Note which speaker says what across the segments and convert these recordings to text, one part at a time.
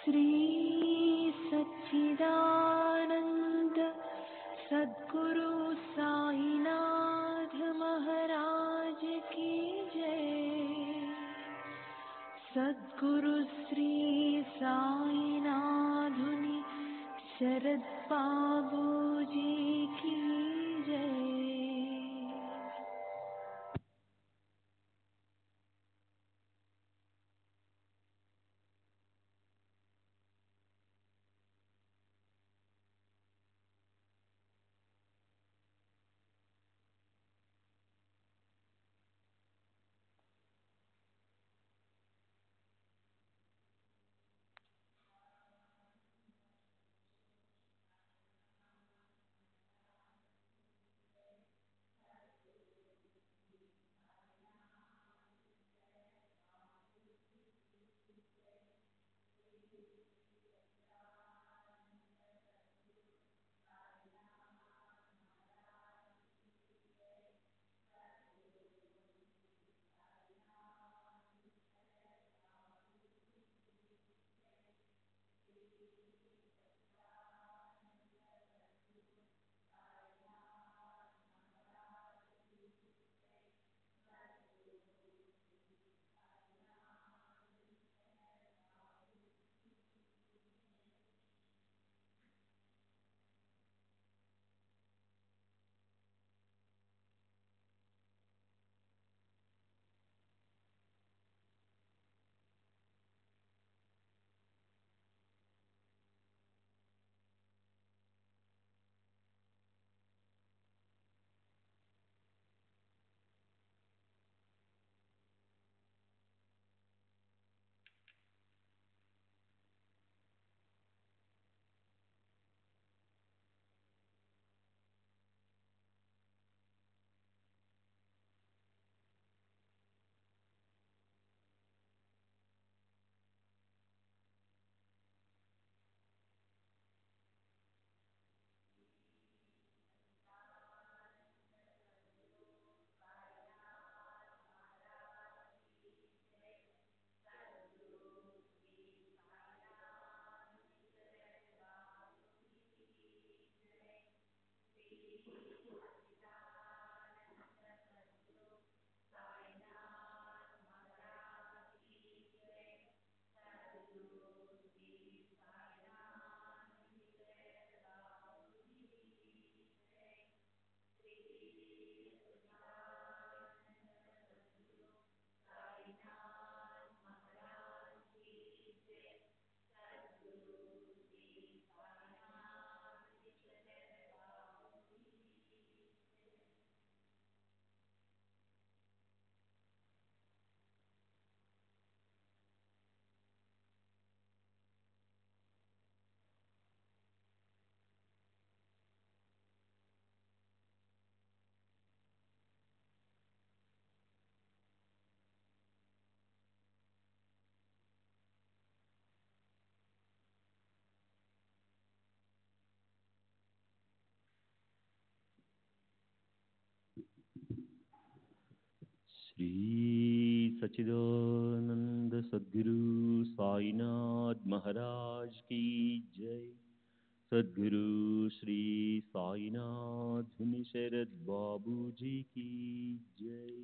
Speaker 1: श्री सच्चिदानंद सद्गुरु साईनाथ महाराज की जय। सद्गुरु श्री साईनाथुनि शरद बाबू जी की जय।
Speaker 2: श्री सच्चिदानंद सद्गुरु साईनाथ महाराज की जय। सद्गुरु श्री साईनाथ मुनि शरद बाबू जी की जय।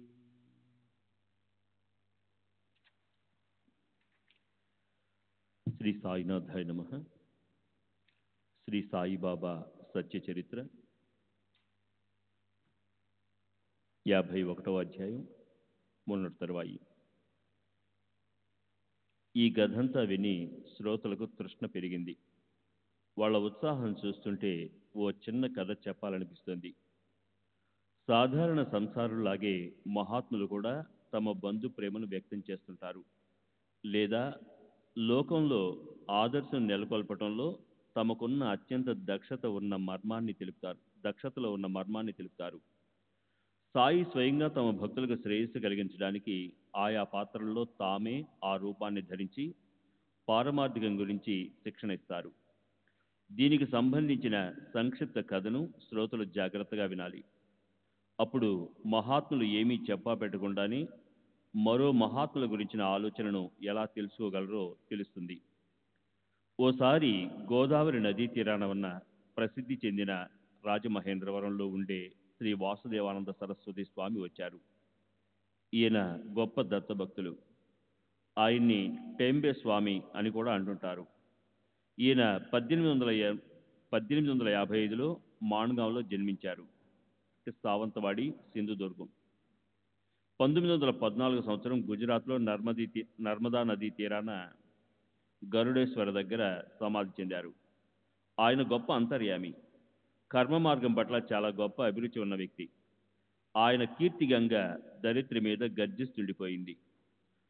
Speaker 2: శ్రీ సాయినాథాయ నమః. శ్రీ సాయిబాబా సత్య చరిత్ర 51వ అధ్యాయం మొన్నటి తరువాయి. ఈ కథంతా విని శ్రోతలకు తృష్ణ పెరిగింది. వాళ్ళ ఉత్సాహం చూస్తుంటే ఓ చిన్న కథ చెప్పాలనిపిస్తుంది. సాధారణ సంసారులాగే మహాత్ములు కూడా తమ బంధు ప్రేమను వ్యక్తం చేస్తుంటారు, లేదా లోకంలో ఆదర్శం నెలకొల్పటంలో తమకున్న అత్యంత దక్షతలో ఉన్న మర్మాన్ని తెలుపుతారు. సాయి స్వయంగా తమ భక్తులకు శ్రేయస్సు కలిగించడానికి ఆయా పాత్రల్లో తామే ఆ రూపాన్ని ధరించి పారమార్థికం గురించి శిక్షణ ఇస్తారు. దీనికి సంబంధించిన సంక్షిప్త కథను శ్రోతలు జాగ్రత్తగా వినాలి. అప్పుడు మహాత్ములు ఏమీ చెప్పాపెట్టకుండానే మరో మహాత్ముల గురించిన ఆలోచనను ఎలా తెలుసుకోగలరో తెలుస్తుంది. ఓసారి గోదావరి నదీ తీరాన ఉన్న ప్రసిద్ధి చెందిన రాజమహేంద్రవరంలో ఉండే శ్రీ వాసుదేవానంద సరస్వతి స్వామి వచ్చారు. ఈయన గొప్ప దత్తభక్తులు. ఆయన్ని టెంబే స్వామి అని కూడా అంటుంటారు. ఈయన 1855లో మాణగాంలో జన్మించారు. సావంతవాడి, సింధుదుర్గం. 1914 సంవత్సరం గుజరాత్లో నర్మదా నదీ తీరాన గరుడేశ్వర దగ్గర సమాధి చెందారు. ఆయన గొప్ప అంతర్యామి, కర్మ మార్గం పట్ల చాలా గొప్ప అభిరుచి ఉన్న వ్యక్తి. ఆయన కీర్తిగంగ దరిత్రి మీద గర్జిస్తుండిపోయింది.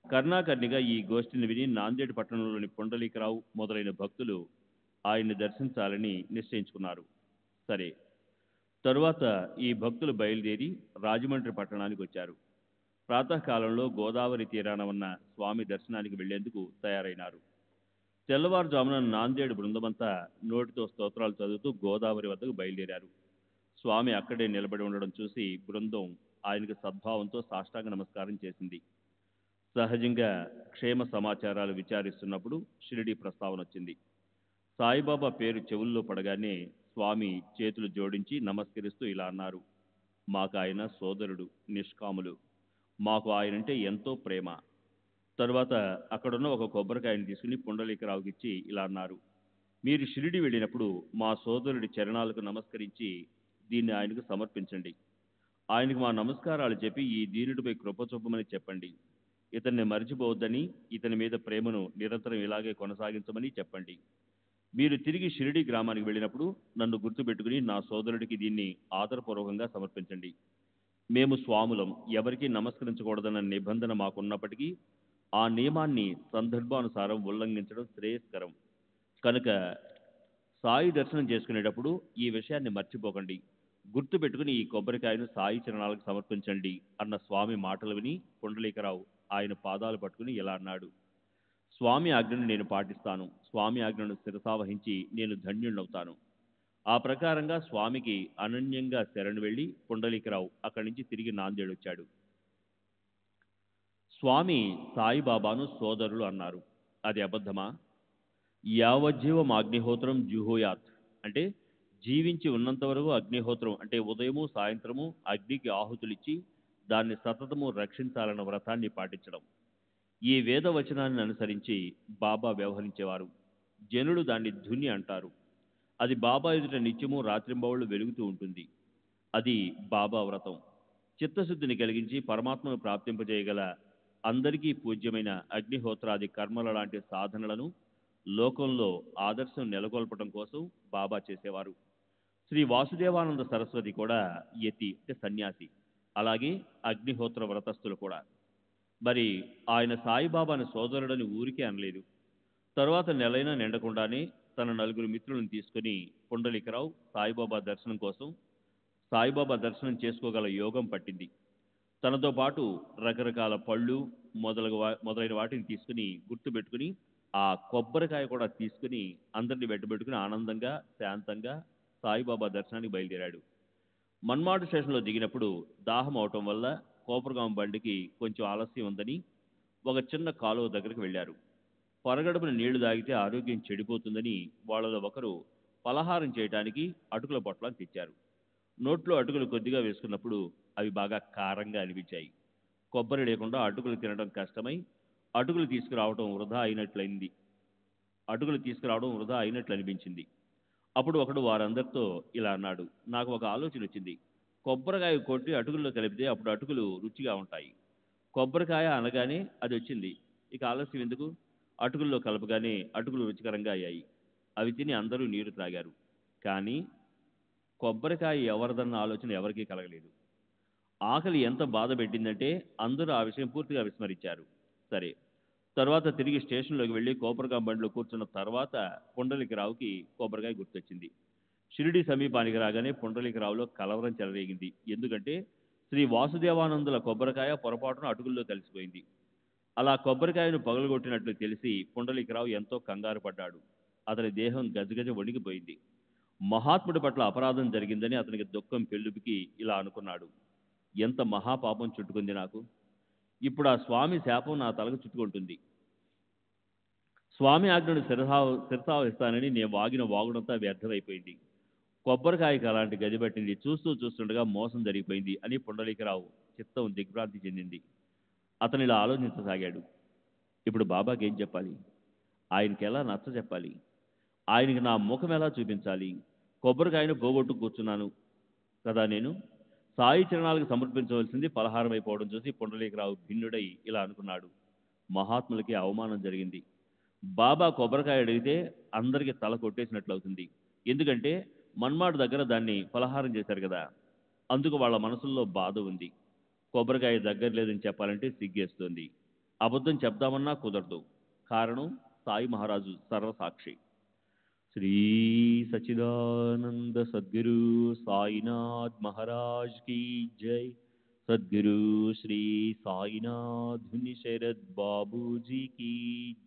Speaker 2: కర్ణాకర్ణిగా ఈ గోష్ఠిని విని నాందేడ్ పట్టణంలోని పుండలీకరావు మొదలైన భక్తులు ఆయన్ని దర్శించాలని నిశ్చయించుకున్నారు. సరే, తరువాత ఈ భక్తులు బయలుదేరి రాజమండ్రి పట్టణానికి వచ్చారు. ప్రాతకాలంలో గోదావరి తీరాన ఉన్న స్వామి దర్శనానికి వెళ్లేందుకు తయారైనారు. తెల్లవారుజామున నాందేడు బృందమంతా నోటితో స్తోత్రాలు చదువుతూ గోదావరి వద్దకు బయలుదేరారు. స్వామి అక్కడే నిలబడి ఉండడం చూసి బృందం ఆయనకు సద్భావంతో సాష్టాంగ నమస్కారం చేసింది. సహజంగా క్షేమ సమాచారాలు విచారిస్తున్నప్పుడు షిరిడీ ప్రస్తావన వచ్చింది. సాయిబాబా పేరు చెవుల్లో పడగానే స్వామి చేతులు జోడించి నమస్కరిస్తూ ఇలా అన్నారు: మాకు ఆయన సోదరుడు, నిష్కాములు. మాకు ఆయనంటే ఎంతో ప్రేమ. తరువాత అక్కడున్న ఒక కొబ్బరికాయని తీసుకుని పుండలీకరావుకి ఇచ్చి ఇలా అన్నారు: మీరు షిరిడి వెళ్ళినప్పుడు మా సోదరుడి చరణాలకు నమస్కరించి దీన్ని ఆయనకు సమర్పించండి. ఆయనకు మా నమస్కారాలు చెప్పి ఈ దీనుడిపై కృప చూపమని చెప్పండి. ఇతన్ని మరిచిపోవద్దని, ఇతని మీద ప్రేమను నిరంతరం ఇలాగే కొనసాగించమని చెప్పండి. మీరు తిరిగి షిరిడి గ్రామానికి వెళ్ళినప్పుడు నన్ను గుర్తుపెట్టుకుని నా సోదరుడికి దీన్ని ఆదరపూర్వకంగా సమర్పించండి. మేము స్వాములం, ఎవరికీ నమస్కరించకూడదన్న నిబంధన మాకున్నప్పటికీ ఆ నియమాన్ని సందర్భానుసారం ఉల్లంఘించడం శ్రేయస్కరం. కనుక సాయి దర్శనం చేసుకునేటప్పుడు ఈ విషయాన్ని మర్చిపోకండి. గుర్తుపెట్టుకుని ఈ కొబ్బరికాయను సాయి చరణాలకు సమర్పించండి అన్న స్వామి మాటలు విని పుండలీకరావు ఆయన పాదాలు పట్టుకుని ఇలా అన్నాడు: స్వామి ఆజ్ఞను నేను పాటిస్తాను. స్వామి ఆజ్ఞను శిరసావహించి నేను ధన్యుణ్ణవుతాను. ఆ ప్రకారంగా స్వామికి అనన్యంగా శరణు వెళ్ళి పుండలీకరావు అక్కడి నుంచి తిరిగి నాందేడు వచ్చాడు. స్వామి సాయిబాబాను సోదరులు అన్నారు. అది అబద్ధమా? యావజ్జీవం అగ్నిహోత్రం జుహూయాత్ అంటే జీవించి ఉన్నంత వరకు అగ్నిహోత్రం అంటే ఉదయము సాయంత్రము అగ్నికి ఆహుతులిచ్చి దాన్ని సతతము రక్షించాలన్న వ్రతాన్ని పాటించడం. ఈ వేదవచనాన్ని అనుసరించి బాబా వ్యవహరించేవారు. జనులు దాన్ని ధుని అంటారు. అది బాబా ఎదుట నిత్యము రాత్రింబవళ్ళు వెలుగుతూ ఉంటుంది. అది బాబా వ్రతం. చిత్తశుద్ధిని కలిగించి పరమాత్మను ప్రాప్తింపజేయగల అందరికీ పూజ్యమైన అగ్నిహోత్రాది కర్మల లాంటి సాధనలను లోకంలో ఆదర్శం నెలకొల్పడం కోసం బాబా చేసేవారు. శ్రీ వాసుదేవానంద సరస్వతి కూడా యతి అంటే సన్యాసి, అలాగే అగ్నిహోత్ర వ్రతస్థులు కూడా. మరి ఆయన సాయిబాబాని సోదరుడని ఊరికే అనలేదు. తరువాత నెలైనా నిండకుండానే తన నలుగురు మిత్రులను తీసుకుని పుండలీకరావు సాయిబాబా దర్శనం కోసం సాయిబాబా దర్శనం చేసుకోగల యోగం పట్టింది. తనతో పాటు రకరకాల పళ్ళు మొదలైన వాటిని తీసుకుని గుర్తుపెట్టుకుని ఆ కొబ్బరికాయ కూడా తీసుకుని అందరినీ వెంటబెట్టుకుని ఆనందంగా శాంతంగా సాయిబాబా దర్శనానికి బయలుదేరాడు. మన్మాడు స్టేషన్లో దిగినప్పుడు దాహం అవటం వల్ల కోపరగాం బండికి కొంచెం ఆలస్యం ఉందని ఒక చిన్న కాలువ దగ్గరికి వెళ్ళారు. పరగడుపున నీళ్లు తాగితే ఆరోగ్యం చెడిపోతుందని వాళ్ళలో ఒకరు పలహారం చేయడానికి అటుకుల పొట్లాన్ని తెచ్చారు. నోట్లో అటుకులు కొద్దిగా వేసుకున్నప్పుడు అవి బాగా కారంగా అనిపించాయి. కొబ్బరి లేకుండా అటుకులు తినడం కష్టమై అటుకులు తీసుకురావడం వృధా అయినట్లు అనిపించింది. అప్పుడు ఒకడు వారందరితో ఇలా అన్నాడు: నాకు ఒక ఆలోచన వచ్చింది. కొబ్బరికాయ కొట్టి అటుకుల్లో కలిపితే అప్పుడు అటుకులు రుచిగా ఉంటాయి. కొబ్బరికాయ అనగానే అది వచ్చింది. ఇక ఆలస్యం ఎందుకు? అటుకుల్లో కలపగానే అటుకులు రుచికరంగా అయ్యాయి. అవి తిని అందరూ నీరు త్రాగారు. కానీ కొబ్బరికాయ ఎవరిదన్న ఆలోచన ఎవరికీ కలగలేదు. ఆకలి ఎంత బాధ పెట్టిందంటే అందరూ ఆ విషయం పూర్తిగా విస్మరించారు. సరే, తర్వాత తిరిగి స్టేషన్లోకి వెళ్ళి కోపరగాం బండిలో కూర్చున్న తర్వాత పుండలీకరావుకి కొబ్బరికాయ గుర్తొచ్చింది. షిరిడి సమీపానికి రాగానే పుండలీకరావులో కలవరం చెలరేగింది. ఎందుకంటే శ్రీ వాసుదేవానందుల కొబ్బరికాయ పొరపాటున అటుకుల్లో కలిసిపోయింది. అలా కొబ్బరికాయను పగలగొట్టినట్లు తెలిసి పుండలీకరావు ఎంతో కంగారు పడ్డాడు. అతని దేహం గజగజ వణికిపోయింది. మహాత్ముడి పట్ల అపరాధం జరిగిందని అతనికి దుఃఖం పెళ్ళుబికి ఇలా అనుకున్నాడు: ఎంత మహాపాపం చుట్టుకుంది నాకు. ఇప్పుడు ఆ స్వామి శాపం నా తలకు చుట్టుకుంటుంది. స్వామి ఆజ్ఞను శిరసావహిస్తానని నేను వాగిన వాగుడంతా వ్యర్థమైపోయింది. కొబ్బరికాయకి అలాంటి గది పట్టింది. చూస్తుండగా మోసం జరిగిపోయింది అని పుండలీకరావు చిత్తం దిగ్భ్రాంతి చెందింది. అతను ఇలా ఆలోచించసాగాడు. ఇప్పుడు బాబాకి ఏం చెప్పాలి? ఆయనకి ఎలా నచ్చ చెప్పాలి? ఆయనకి నా ముఖం ఎలా చూపించాలి? కొబ్బరికాయను పోగొట్టు కూర్చున్నాను కదా నేను. సాయి చరణాలకు సమర్పించవలసింది పలహారం అయిపోవడం చూసి పుండలీకరావు భిన్నుడై ఇలా అనుకున్నాడు. మహాత్ములకి అవమానం జరిగింది. బాబా కొబ్బరికాయ అడిగితే అందరికీ తల కొట్టేసినట్లు అవుతుంది. ఎందుకంటే మన్మాడు దగ్గర దాన్ని పలహారం చేశారు కదా. అందుకు వాళ్ళ మనసుల్లో బాధ ఉంది. కొబ్బరికాయ దగ్గర లేదని చెప్పాలంటే సిగ్గేస్తుంది. అబద్ధం చెప్దామన్నా కుదరదు. కారణం సాయి మహారాజు సర్వసాక్షి. శ్రీ సచిదానంద సద్గురు సాయినాథ్ మహారాజ్ కీ జై. సద్గురు శ్రీ సాయినాథ్ ముని శరద్ బాబూజీ కీ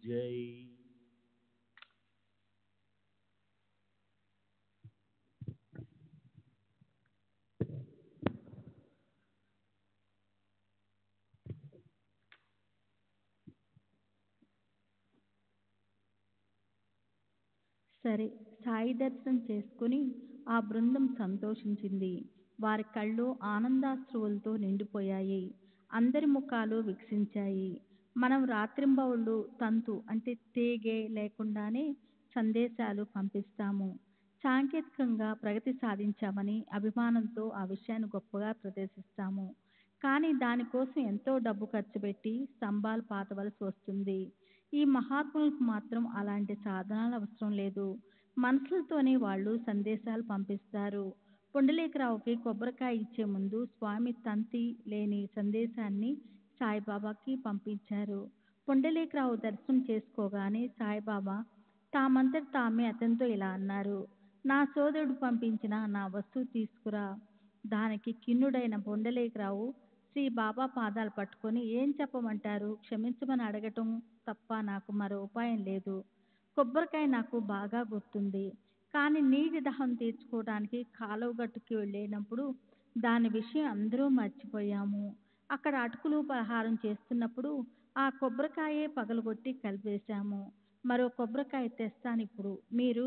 Speaker 2: జై.
Speaker 1: సరే, సాయి దర్శనం చేసుకుని ఆ బృందం సంతోషించింది. వారి కళ్ళు ఆనందాశ్రువులతో నిండిపోయాయి. అందరి ముఖాలు వికసించాయి. మనం రాత్రింబవళ్ళు తంతు అంటే తేగే లేకుండానే సందేశాలు పంపిస్తాము. సాంకేతికంగా ప్రగతి సాధించామని అభిమానంతో ఆ విషయాన్ని గొప్పగా ప్రదర్శిస్తాము. కానీ దానికోసం ఎంతో డబ్బు ఖర్చు పెట్టి స్తంభాలు పాతవలసి వస్తుంది. ఈ మహాత్ములకు మాత్రం అలాంటి సాధనాలు అవసరం లేదు. మనసులతోనే వాళ్ళు సందేశాలు పంపిస్తారు. పుండలీకరావుకి కొబ్బరికాయ ఇచ్చే ముందు స్వామి తంతి లేని సందేశాన్ని సాయిబాబాకి పంపించారు. పుండలీకరావు దర్శనం చేసుకోగానే సాయిబాబా తామంతట తామే అతనితో ఇలా అన్నారు. నా సోదరుడు పంపించిన నా వస్తువు తీసుకురా. దానికి కిన్నుడైన పుండలీకరావు శ్రీ బాబా పాదాలు పట్టుకొని ఏం చెప్పమంటారు? క్షమించమని అడగటం తప్ప నాకు మరో ఉపాయం లేదు. కొబ్బరికాయ నాకు బాగా గుర్తుంది. కానీ నీటి దాహం తీర్చుకోవడానికి కాలువ గట్టుకి వెళ్ళినప్పుడు దాని విషయం అందరూ మర్చిపోయాము. అక్కడ అటుకులు పలహారం చేస్తున్నప్పుడు ఆ కొబ్బరికాయే పగలగొట్టి కలిపేశాము. మరో కొబ్బరికాయ తెస్తాను ఇప్పుడు. మీరు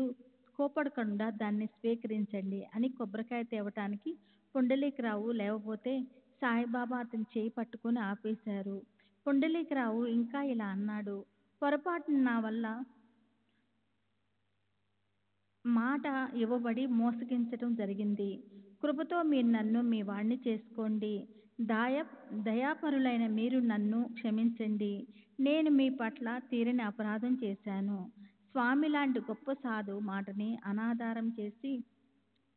Speaker 1: కోపడకుండా దాన్ని స్వీకరించండి అని కొబ్బరికాయ తేవటానికి పుండలీకరావు లేవబోతే సాయిబాబా అతని చేయి పట్టుకొని ఆపేశారు. పుండలీకరావు ఇంకా ఇలా అన్నాడు. పొరపాటున నా వల్ల మాట ఇవ్వబడి మోసగించటం జరిగింది. కృపతో మీరు నన్ను మీ వాణ్ణి చేసుకోండి. దయాపరులైన మీరు నన్ను క్షమించండి. నేను మీ పట్ల తీరని అపరాధం చేశాను. స్వామి లాంటి గొప్ప సాధువు మాటని అనాధారం చేసి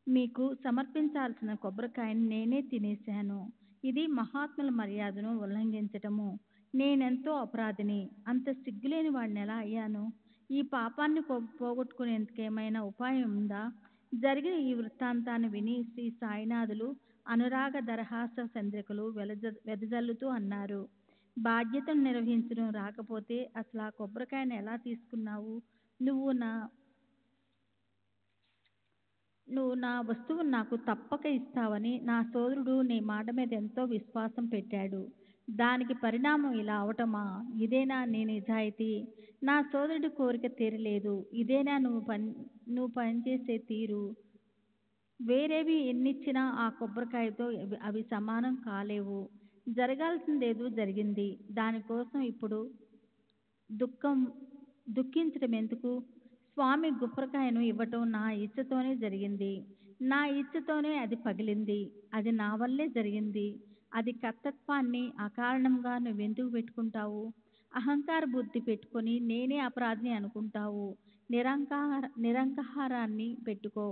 Speaker 1: మీకు సమర్పించాల్సిన కొబ్బరికాయని నేనే తినేశాను. ఇది మహాత్ముల మర్యాదను ఉల్లంఘించటము. నేనెంతో అపరాధిని. అంత సిగ్గులేని వాడిని ఎలా అయ్యాను? ఈ పాపాన్ని పోగొట్టుకునేందుకు ఏమైనా ఉపాయం ఉందా? జరిగిన ఈ వృత్తాంతాన్ని విని శ్రీ సాయినాథులు అనురాగ దరహాస చంద్రికలు వెదజల్లుతూ అన్నారు. బాధ్యతను నిర్వహించడం రాకపోతే అసలు ఆ కొబ్బరికాయను ఎలా తీసుకున్నావు? నువ్వు నా వస్తువును నాకు తప్పక ఇస్తావని నా సోదరుడు నీ మాట మీద ఎంతో విశ్వాసం పెట్టాడు. దానికి పరిణామం ఇలా అవటమా? ఇదేనా నీ నిజాయితీ? నా సోదరుడి కోరిక తీరలేదు. ఇదేనా నువ్వు పనిచేసే తీరు? వేరేవి ఎన్నిచ్చినా ఆ కొబ్బరికాయతో అవి సమానం కాలేవు. జరగాల్సిందేదో జరిగింది. దానికోసం ఇప్పుడు దుఃఖించడం ఎందుకు? స్వామి కొబ్బరికాయను ఇవ్వటం నా ఇచ్చతోనే జరిగింది. నా ఇచ్చతోనే అది పగిలింది. అది నా వల్లే జరిగింది. అది కర్తృత్వాన్ని అకారణంగా నువ్వెందుకు పెట్టుకుంటావు? అహంకార బుద్ధి పెట్టుకొని నేనే అపరాధిని అనుకుంటావు. నిరంకారాన్ని పెట్టుకో.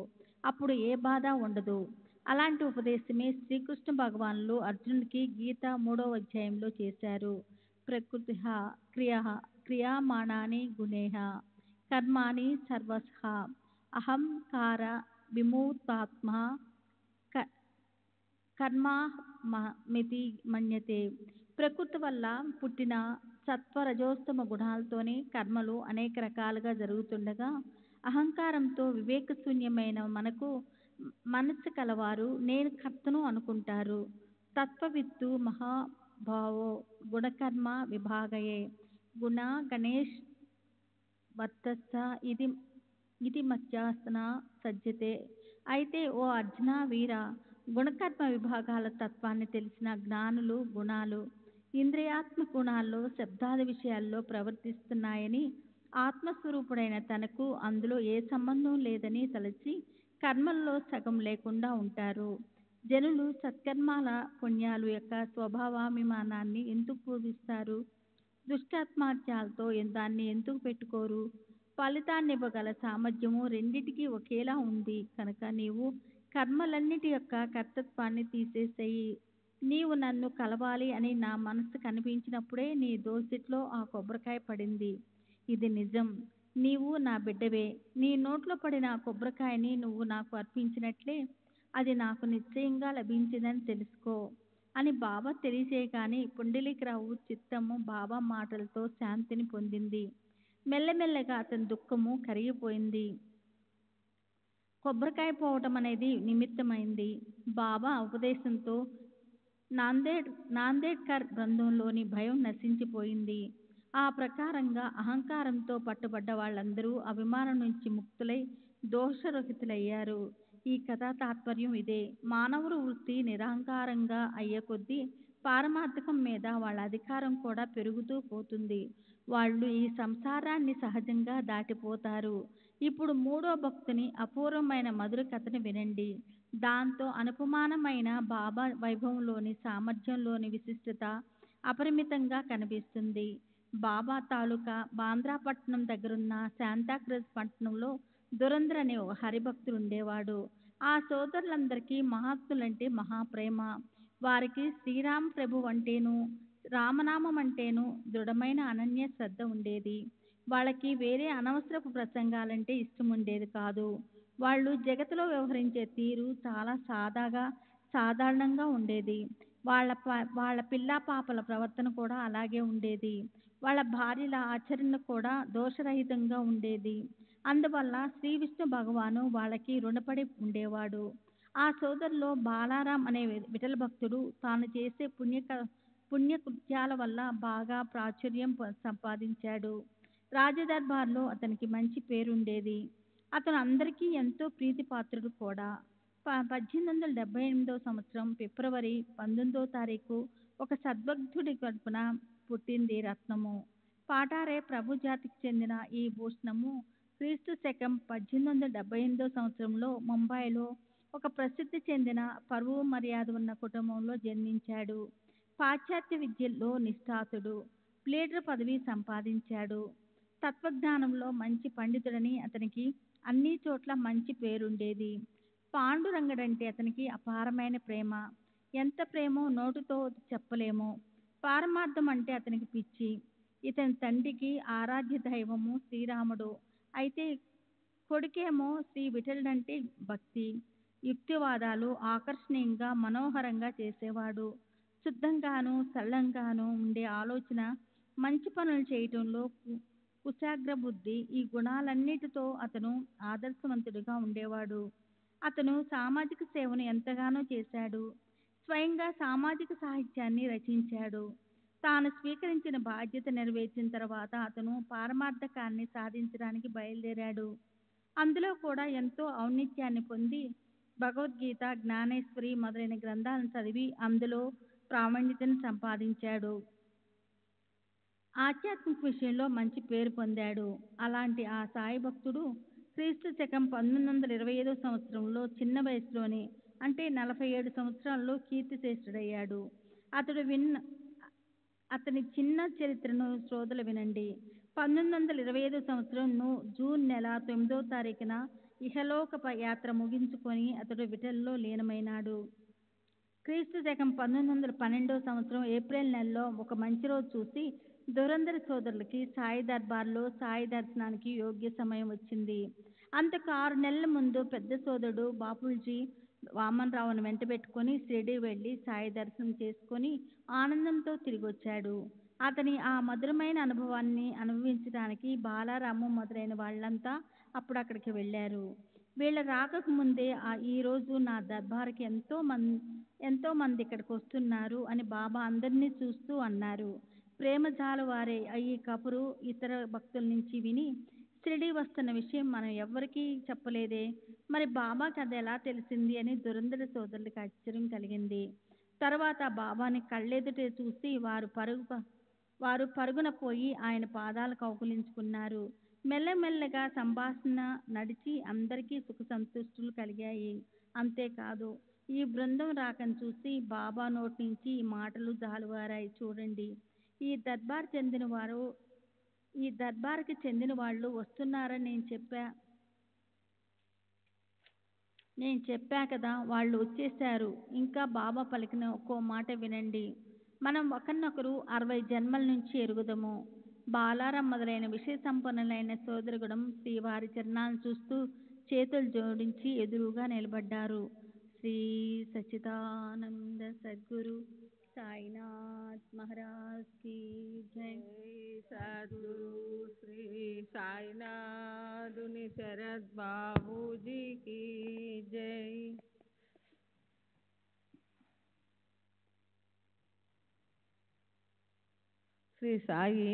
Speaker 1: అప్పుడు ఏ బాధ ఉండదు. అలాంటి ఉపదేశమే శ్రీకృష్ణ భగవానులు అర్జునుడికి గీత 3వ అధ్యాయంలో చేశారు. ప్రకృతి క్రియామాణాని గుణేహ కర్మాణి సర్వశః అహంకార విమూఢాత్మ కర్మమితి మన్యతే. ప్రకృతి వల్ల పుట్టిన సత్వరజోస్తమ గుణాలతోనే కర్మలు అనేక రకాలుగా జరుగుతుండగా అహంకారంతో వివేకశూన్యమైన మనస్సు కలవారు నేను కర్తను అనుకుంటారు. తత్వవిత్తు మహాభావో గుణకర్మ విభాగయే గుణ గణేష్ వర్తస్స ఇది ఇది మధ్యాసన సజ్జతే. అయితే ఓ అర్జున వీర, గుణకర్మ విభాగాల తత్వాన్ని తెలిసిన జ్ఞానులు గుణాలు ఇంద్రియాత్మ గుణాల్లో శబ్దాది విషయాల్లో ప్రవర్తిస్తున్నాయని, ఆత్మస్వరూపుడైన తనకు అందులో ఏ సంబంధం లేదని తలచి కర్మల్లో సగం లేకుండా ఉంటారు. జనులు సత్కర్మాల పుణ్యాలు యొక్క స్వభావాభిమానాన్ని ఎందుకు పూజిస్తారు? దుష్టాత్మార్జాలతో దాన్ని ఎందుకు పెట్టుకోరు? ఫలితాన్నివ్వగల సామర్థ్యము రెండిటికి ఒకేలా ఉంది కనుక నీవు కర్మలన్నిటి యొక్క కర్తృత్వాన్ని తీసేసేయి. నీవు నన్ను కలవాలి అని నా మనసు కనిపించినప్పుడే నీ దోసిట్లో ఆ కొబ్బరికాయ పడింది. ఇది నిజం. నీవు నా బిడ్డవే. నీ నోట్లో పడిన ఆ కొబ్బరికాయని నువ్వు నాకు అర్పించినట్లే అది నాకు నిశ్చయంగా లభించిందని తెలుసుకో అని బాబా తెలియజేయగానే పుండలీకరావు చిత్తము బాబా మాటలతో శాంతిని పొందింది. మెల్లమెల్లగా అతని దుఃఖము కరిగిపోయింది. కొబ్బరికాయ పోవటం అనేది నిమిత్తమైంది. బాబా ఉపదేశంతో నాందేడ్కర్ బృందంలోని భయం నశించిపోయింది. ఆ ప్రకారంగా అహంకారంతో పట్టుబడ్డ వాళ్ళందరూ అభిమానం నుంచి ముక్తులై దోషరహితులయ్యారు. ఈ కథా తాత్పర్యం ఇదే. మానవుడు వృత్తి నిరహంకారంగా అయ్యే కొద్దీ పారమార్థికం మీద వాళ్ళ అధికారం కూడా పెరుగుతూ పోతుంది. వాళ్ళు ఈ సంసారాన్ని సహజంగా దాటిపోతారు. ఇప్పుడు మూడో భక్తుని అపూర్వమైన మధుర కథను వినండి. దాంతో అనుపమానమైన బాబా వైభవంలోని సామర్థ్యంలోని విశిష్టత అపరిమితంగా కనిపిస్తుంది. బాబా తాలూకా బాంద్రాపట్నం దగ్గరున్న శాంతాక్రజ్ పట్టణంలో దురంధర్ అనే ఒక హరిభక్తుడు ఉండేవాడు. ఆ సోదరులందరికీ మహాత్ములంటే మహాప్రేమ. వారికి శ్రీరామ ప్రభు అంటేను రామనామం అంటేను దృఢమైన అనన్య శ్రద్ధ ఉండేది. వాళ్ళకి వేరే అనవసరపు ప్రసంగాలంటే ఇష్టం ఉండేది కాదు. వాళ్ళు జగత్తులో వ్యవహరించే తీరు చాలా సాధారణంగా ఉండేది. వాళ్ళ పిల్లా పాపల ప్రవర్తన కూడా అలాగే ఉండేది. వాళ్ళ భార్యల ఆచరణ కూడా దోషరహితంగా ఉండేది. అందువల్ల శ్రీ విష్ణు భగవాను వాళ్ళకి రుణపడి ఉండేవాడు. ఆ సోదరులో బాలారాం అనే విఠల భక్తుడు తాను చేసే పుణ్యకృత్యాల వల్ల బాగా ప్రాచుర్యం సంపాదించాడు. రాజదర్బార్లో అతనికి మంచి పేరుండేది. అతను అందరికీ ఎంతో ప్రీతిపాత్రుడు కూడా. 1878 సంవత్సరం ఫిబ్రవరి 19వ తారీఖు ఒక సద్భక్తుడి కడుపున పుట్టింది రత్నము. పాటారే ప్రభు జాతికి చెందిన ఈ భూషణము క్రీస్తు శకం 1878 సంవత్సరంలో ముంబైలో ఒక ప్రసిద్ధి చెందిన పరువు మర్యాద ఉన్న కుటుంబంలో జన్మించాడు. పాశ్చాత్య విద్యల్లో నిష్ఠాతుడు. ప్లేడర్ పదవి సంపాదించాడు. తత్వజ్ఞానంలో మంచి పండితుడని అతనికి అన్ని చోట్ల మంచి పేరుండేది. పాండురంగడంటే అతనికి అపారమైన ప్రేమ. ఎంత ప్రేమో నోటితో చెప్పలేము. పారమార్థం అంటే అతనికి పిచ్చి. ఇతని తండ్రికి ఆరాధ్య దైవము శ్రీరాముడు. అయితే కొడుకేమో శ్రీ విఠలుడంటే భక్తి. యుక్తివాదాలు ఆకర్షణీయంగా మనోహరంగా చేసేవాడు. శుద్ధంగాను సరళంగాను ఉండే ఆలోచన, మంచి పనులు చేయటంలో కుశాగ్ర బుద్ధి, ఈ గుణాలన్నిటితో అతను ఆదర్శవంతుడిగా ఉండేవాడు. అతను సామాజిక సేవను ఎంతగానో చేశాడు. స్వయంగా సామాజిక సాహిత్యాన్ని రచించాడు. తాను స్వీకరించిన బాధ్యత నెరవేర్చిన తర్వాత అతను పారమార్థకాన్ని సాధించడానికి బయలుదేరాడు. అందులో కూడా ఎంతో ఔన్నత్యాన్ని పొంది భగవద్గీత, జ్ఞానేశ్వరి మొదలైన గ్రంథాలను చదివి అందులో ప్రావీణ్యతను సంపాదించాడు. ఆధ్యాత్మిక విషయంలో మంచి పేరు పొందాడు. అలాంటి ఆ సాయి భక్తుడు క్రీస్తు శకం 1925 సంవత్సరంలో చిన్న వయసులోనే అంటే 47 సంవత్సరాల్లో కీర్తిశేషుడయ్యాడు. అతని చిన్న చరిత్రను శ్రోతలు వినండి. 1925 సంవత్సరం జూన్ నెల 9వ తారీఖున ఇహలోక యాత్ర ముగించుకొని అతడు విఠల్లో లీనమైనాడు. క్రీస్తు శకం 1912 సంవత్సరం ఏప్రిల్ నెలలో ఒక మంచి రోజు చూసి దురంధర్ సోదరులకి సాయి దర్బార్లో సాయి దర్శనానికి యోగ్య సమయం వచ్చింది. అంతకు 6 నెలల ముందు పెద్ద సోదరుడు బాపుల్జీ వామనరావును వెంటబెట్టుకొని షిరిడీ వెళ్ళి సాయి దర్శనం చేసుకొని ఆనందంతో తిరిగి వచ్చాడు. అతని ఆ మధురమైన అనుభవాన్ని అనుభవించడానికి బాలారాము మొదలైన వాళ్ళంతా అప్పుడు అక్కడికి వెళ్ళారు. వీళ్ళ రాకకు ముందే ఈ రోజు నా దర్బార్కి ఎంతో మంది ఇక్కడికి వస్తున్నారు అని బాబా అందరినీ చూస్తూ అన్నారు. ప్రేమజాల వారే ఈ కబురు ఇతర భక్తుల నుంచి విని షిరిడీ వస్తున్న విషయం మనం ఎవ్వరికీ చెప్పలేదే, మరి బాబాకి అది ఎలా తెలిసింది అని దురంధర సోదరులకు ఆశ్చర్యం కలిగింది. తర్వాత బాబాని కళ్ళెదుటే చూసి వారు పరుగున పోయి ఆయన పాదాలు కౌగిలించుకున్నారు. మెల్లమెల్లగా సంభాషణ నడిచి అందరికీ సుఖ సంతృష్టులు కలిగాయి. అంతేకాదు, ఈ బృందం రాకను చూసి బాబా నోటి నుంచి ఈ మాటలు జాలువారాయి. చూడండి, ఈ దర్బార్ చెందిన వారు ఈ దర్బార్కి చెందిన వాళ్ళు వస్తున్నారని నేను చెప్పా కదా, వాళ్ళు వచ్చేశారు. ఇంకా బాబా పలికిన ఒక్కో మాట వినండి. మనం ఒకరినొకరు 60 జన్మల నుంచి ఎరుగుదము. బాలారం మొదలైన విషయ సంపన్నులైన సోదరగణం శ్రీవారి చరణాలను చూస్తూ చేతులు జోడించి ఎదురుగా నిలబడ్డారు. శ్రీ సచ్చిదానంద సద్గురు సాయినాథ్ మహారాజ్ की जय।
Speaker 3: सद्गुरु श्री साईनाथुनि शरद बाबू जी की जय। శ్రీ సాయి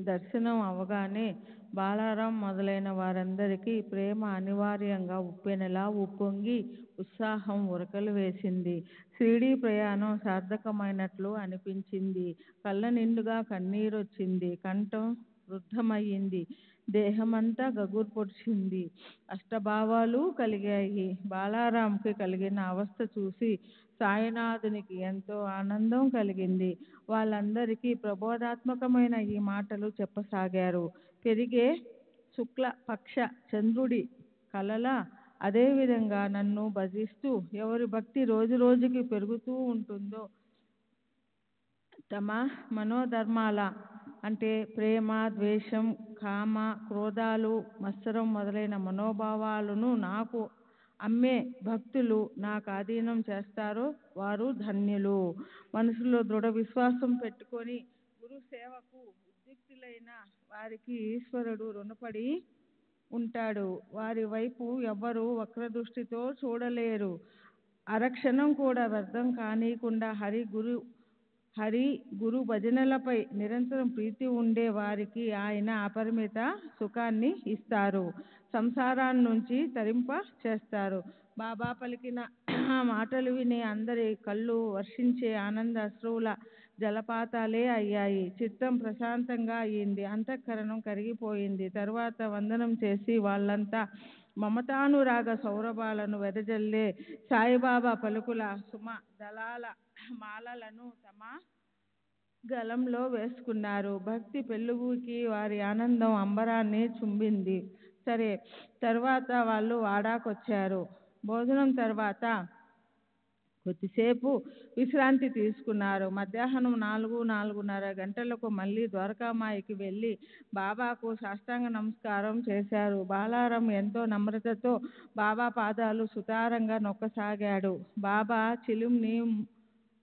Speaker 3: దర్శనం అవగానే బాలారాం మొదలైన వారందరికీ ప్రేమ అనివార్యంగా ఉప్పెనలా ఉప్పొంగి ఉత్సాహం ఉరకలు వేసింది. షిరిడీ ప్రయాణం సార్థకమైనట్లు అనిపించింది. కళ్ళ నిండుగా కన్నీరొచ్చింది. కంఠం రుద్ధమయ్యింది. దేహమంతా గగుర్పొడిచింది. అష్టభావాలు కలిగాయి. బాలారాంకి కలిగిన అవస్థ చూసి సాయినాథునికి ఎంతో ఆనందం కలిగింది. వాళ్ళందరికీ ప్రబోధాత్మకమైన ఈ మాటలు చెప్పసాగారు. పెరిగే శుక్ల పక్ష చంద్రుడి కలలా అదేవిధంగా నన్ను భజిస్తూ ఎవరి భక్తి రోజు రోజుకి పెరుగుతూ ఉంటుందో, తమ మనోధర్మాల అంటే ప్రేమ, ద్వేషం, కామ, క్రోధాలు, మత్సరం మొదలైన మనోభావాలను నాకు అమ్మే భక్తులు నాకు ఆధీనం చేస్తారో వారు ధన్యులు. మనసులో దృఢ విశ్వాసం పెట్టుకొని గురు సేవకు ఉద్యుక్తులైన వారికి ఈశ్వరుడు రుణపడి ఉంటాడు. వారి వైపు ఎవ్వరూ వక్రదృష్టితో చూడలేరు. అరక్షణం కూడా వ్యర్థం కానీయకుండా హరి గురు భజనలపై నిరంతరం ప్రీతి ఉండే వారికి ఆయన అపరిమిత సుఖాన్ని ఇస్తారు. సంసారాన్ని నుంచి తరింప చేస్తారు. బాబా పలికిన మాటలు విని అందరి కళ్ళు వర్షించే ఆనంద అశ్రువుల జలపాతాలే అయ్యాయి. చిత్తం ప్రశాంతంగా అయింది. అంతఃకరణం కరిగిపోయింది. తర్వాత వందనం చేసి వాళ్ళంతా మమతానురాగ సౌరభాలను వెదజల్లే సాయిబాబా పలుకుల సుమ దళాల మాలలను తమ గలంలో వేసుకున్నారు. భక్తి పెళ్ళుబుకి వారి ఆనందం అంబరాన్ని చుంబింది. సరే, తర్వాత వాళ్ళు వాడాకొచ్చారు. భోజనం తర్వాత కొద్దిసేపు విశ్రాంతి తీసుకున్నారు. మధ్యాహ్నం 4-4:30 గంటలకు మళ్ళీ ద్వారకామాయికి వెళ్ళి బాబాకు సాష్టాంగ నమస్కారం చేశారు. బాలారం ఎంతో నమ్రతతో బాబా పాదాలు సుతారంగా నొక్కసాగాడు. బాబా చిలుంని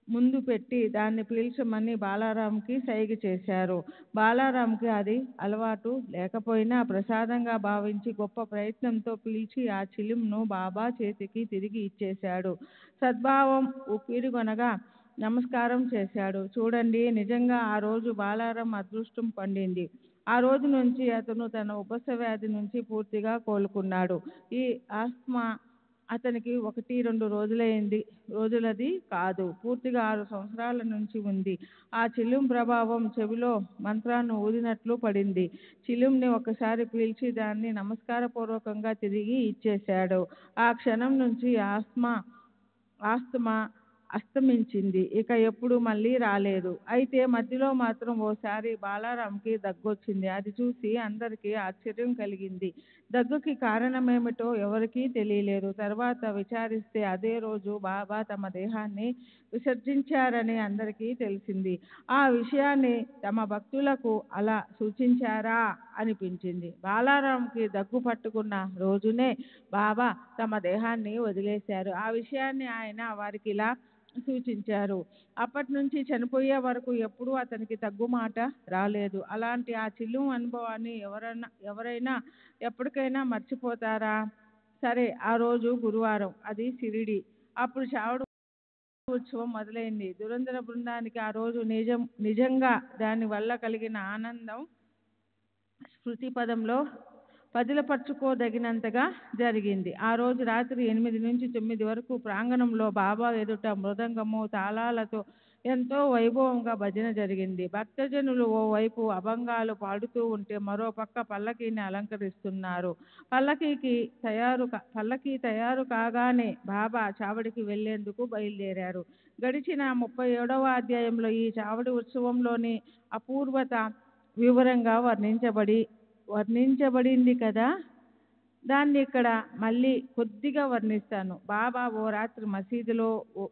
Speaker 3: ముందు పెట్టి దాన్ని పీల్చమని బాలారాంకి సైగ చేశారు. బాలారాంకి అది అలవాటు లేకపోయినా ప్రసాదంగా భావించి గొప్ప ప్రయత్నంతో పీల్చి ఆ చిలుంను బాబా చేతికి తిరిగి ఇచ్చేశాడు. సద్భావం ఉప్పిరిగొనగా నమస్కారం చేశాడు. చూడండి, నిజంగా ఆ రోజు బాలారం అదృష్టం పండింది. ఆ రోజు నుంచి అతను తన ఉబ్బస వ్యాధి నుంచి పూర్తిగా కోలుకున్నాడు. ఈ ఆస్మా అతనికి 1-2 రోజులది కాదు, పూర్తిగా 6 సంవత్సరాల నుంచి ఉంది. ఆ చిలుం ప్రభావం చెవిలో మంత్రాన్ని ఊదినట్లు పడింది. చిలుంని ఒకసారి పీల్చి దాన్ని నమస్కారపూర్వకంగా తిరిగి ఇచ్చేశాడు. ఆ క్షణం నుంచి ఆస్తమా అస్తమించింది. ఇక ఎప్పుడు మళ్ళీ రాలేదు. అయితే మధ్యలో మాత్రం ఓసారి బాలారాంకి దగ్గొచ్చింది. అది చూసి అందరికీ ఆశ్చర్యం కలిగింది. దగ్గుకి కారణమేమిటో ఎవరికీ తెలియలేదు. తర్వాత విచారిస్తే అదే రోజు బాబా తమ దేహాన్ని విసర్జించారని అందరికీ తెలిసింది. ఆ విషయాన్ని తమ భక్తులకు అలా సూచించారా అనిపించింది. బాలారాంకి దగ్గు పట్టుకున్న రోజునే బాబా తమ దేహాన్ని వదిలేశారు. ఆ విషయాన్ని ఆయన వారికి ఇలా సూచించారు. అప్పటి నుంచి చనిపోయే వరకు ఎప్పుడూ అతనికి తగ్గుమాట రాలేదు. అలాంటి ఆ చిలుం అనుభవాన్ని ఎవరైనా ఎప్పటికైనా మర్చిపోతారా? సరే, ఆ రోజు గురువారం, అది షిరిడి. అప్పుడు చావుడు ఉత్సవం మొదలైంది. దురంధర బృందానికి ఆ రోజు నిజంగా దాని వల్ల కలిగిన ఆనందం స్మృతి పదంలో పదిలపరుచుకోదగినంతగా జరిగింది. ఆ రోజు రాత్రి 8 నుంచి 9 వరకు ప్రాంగణంలో బాబా ఎదుట మృదంగము తాళాలతో ఎంతో వైభవంగా భజన జరిగింది. భక్తజనులు ఓవైపు అభంగాలు పాడుతూ ఉంటే మరో పక్క పల్లకీని అలంకరిస్తున్నారు. పల్లకీ తయారు కాగానే బాబా చావడికి వెళ్లేందుకు బయలుదేరారు. గడిచిన 37వ అధ్యాయంలో ఈ చావడి ఉత్సవంలోని అపూర్వత వివరంగా వర్ణించబడింది కదా. దాన్ని ఇక్కడ మళ్ళీ కొద్దిగా వర్ణిస్తాను. బాబా ఓ రాత్రి మసీదులో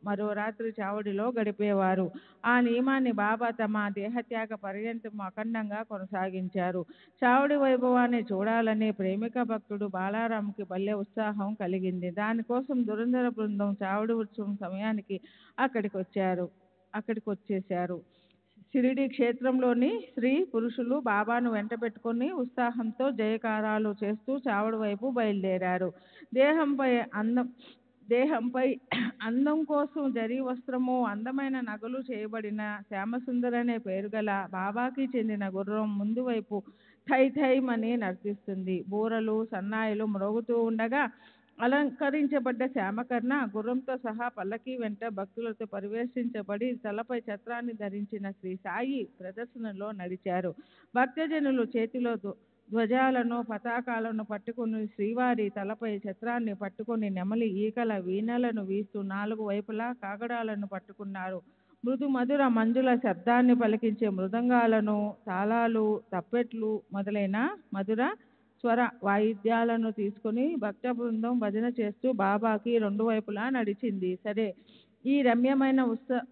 Speaker 3: మరో రాత్రి చావడిలో గడిపేవారు. ఆ నియమాన్ని బాబా తమ దేహత్యాగ పర్యంతం అఖండంగా కొనసాగించారు. చావడి వైభవాన్ని చూడాలని ప్రేమిక భక్తుడు బాలారాంకి భలే ఉత్సాహం కలిగింది. దానికోసం దురంధర బృందం చావడి ఉత్సవం సమయానికి అక్కడికి వచ్చేశారు. షిరిడి క్షేత్రంలోని స్త్రీ పురుషులు బాబాను వెంటబెట్టుకొని ఉత్సాహంతో జయకారాలు చేస్తూ చావడి వైపు బయలుదేరారు. దేహంపై అందం కోసం జరీ వస్త్రము, అందమైన నగలు చేయబడిన శ్యామసుందరనే పేరు గల బాబాకి చెందిన గుర్రం ముందు వైపు థై థైమని నర్తిస్తుంది. బూరలు సన్నాయిలు మ్రోగుతూ ఉండగా అలంకరించబడ్డ శ్యామకర్ణ గుర్రంతో సహా పల్లకీ వెంట భక్తులతో పరివేషించబడి తలపై ఛత్రాన్ని ధరించిన శ్రీ సాయి ప్రదర్శనలో నడిచారు. భక్తజనులు చేతిలో ధ్వజాలను పతాకాలను పట్టుకుని శ్రీవారి తలపై ఛత్రాన్ని పట్టుకొని నెమలి ఈకల వీణలను వీస్తూ 4 వైపులా కాగడాలను పట్టుకున్నారు. మృదు మధుర మంజుల శబ్దాన్ని పలికించే మృదంగాలను, తాళాలు, తప్పెట్లు మొదలైన మధుర స్వర వాయిద్యాలను తీసుకుని భక్త బృందం భజన చేస్తూ బాబాకి 2 వైపులా నడిచింది. సరే, ఈ రమ్యమైన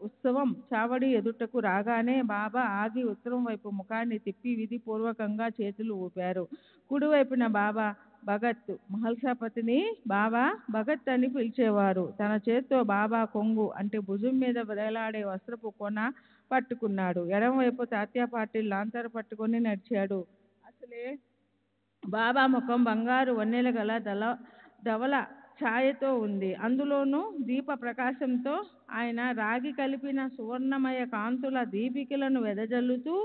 Speaker 3: ఉత్సవం చావడి ఎదుటకు రాగానే బాబా ఆగి ఉత్తరం వైపు ముఖాన్ని తిప్పి విధిపూర్వకంగా చేతులు ఊపారు. కుడివైపున బాబా భగత్ మహల్సాపతిని బాబా భగత్ అని పిలిచేవారు. తన చేత్తో బాబా కొంగు అంటే భుజం మీద వేలాడే వస్త్రపు కొన పట్టుకున్నాడు. ఎడమవైపు తాత్యా పాటిల్ లాంతర పట్టుకొని నడిచాడు. అసలే బాబా ముఖం బంగారు వన్నెల గల ధవల ఛాయతో ఉంది. అందులోనూ దీప ప్రకాశంతో ఆయన రాగి కలిపిన సువర్ణమయ కాంతుల దీపికలను వెదజల్లుతూ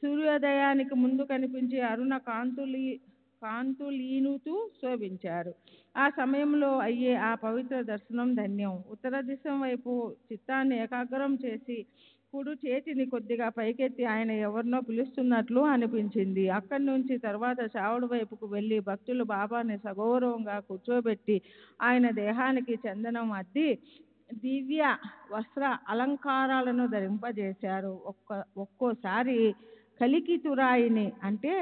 Speaker 3: సూర్యోదయానికి ముందు కనిపించే అరుణ కాంతులీనుతూ శోభించారు. ఆ సమయంలో అయ్యే ఆ పవిత్ర దర్శనం ధన్యం. ఉత్తర దిశ వైపు చిత్తాన్ని ఏకాగ్రం చేసి కుడి చేతిని కొద్దిగా పైకెత్తి ఆయన ఎవరినో పిలుస్తున్నట్లు అనిపించింది. అక్కడి నుంచి తర్వాత చావడి వైపుకు వెళ్ళి భక్తులు బాబాని సగౌరవంగా కూర్చోబెట్టి ఆయన దేహానికి చందనం అద్ది దివ్య వస్త్ర అలంకారాలను ధరింపజేశారు. ఒక్కోసారి కలికితురాయిని అంటే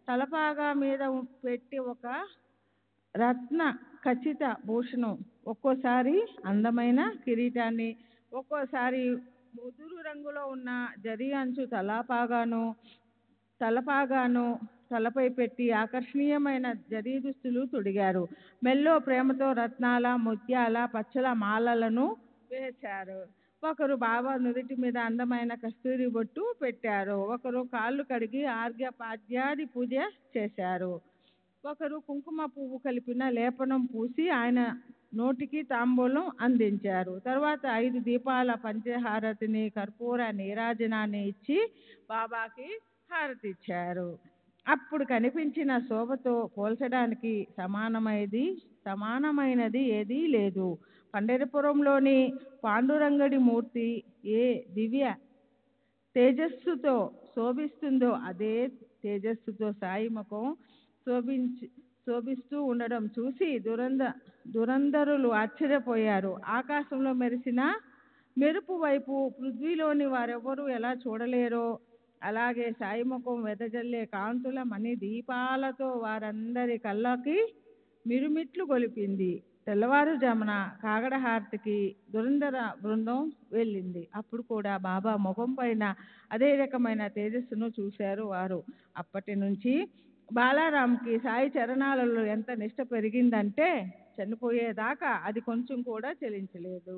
Speaker 3: తలపాగా మీద పెట్టి ఒక రత్న ఖచ్చిత భూషణం, ఒక్కోసారి అందమైన కిరీటాన్ని, ఒక్కోసారి ముదురు రంగులో ఉన్న జరీ అంచు తలపాగాను తలపై పెట్టి ఆకర్షణీయమైన జరీ దుస్తులు తొడిగారు. మెల్లో ప్రేమతో రత్నాల, ముత్యాల, పచ్చల మాలలను వేశారు. ఒకరు బాబా నుదుటి మీద అందమైన కస్తూరి బొట్టు పెట్టారు. ఒకరు కాళ్ళు కడిగి ఆర్ఘ్యపాద్యాది పూజ చేశారు. ఒకరు కుంకుమ పువ్వు కలిపిన లేపనం పూసి ఆయన నోటికి తాంబూలం అందించారు. తర్వాత 5 దీపాల పంచహారతిని, కర్పూర నీరాజనాన్ని ఇచ్చి బాబాకి హారతిచ్చారు. అప్పుడు కనిపించిన శోభతో పోల్చడానికి సమానమైనది ఏదీ లేదు. పండరిపురంలోని పాండురంగడి మూర్తి ఏ దివ్య తేజస్సుతో శోభిస్తుందో అదే తేజస్సుతో సాయి ముఖం శోభిస్తూ ఉండడం చూసి దురంధరులు ఆశ్చర్యపోయారు. ఆకాశంలో మెరిసిన మెరుపు వైపు పృథ్వీలోని వారెవరూ ఎలా చూడలేరో అలాగే సాయి ముఖం వెదజల్లే కాంతుల మణి దీపాలతో వారందరి కళ్ళకి మిరుమిట్లు గొలిపింది. తెల్లవారుజామున కాగడహారతికి దురంధర బృందం వెళ్ళింది. అప్పుడు కూడా బాబా ముఖం పైన అదే రకమైన తేజస్సును చూశారు వారు. అప్పటి నుంచి బాలారాంకి సాయి చరణాలలో ఎంత నిష్ట పెరిగిందంటే చనిపోయేదాకా అది కొంచెం కూడా చెలించలేదు.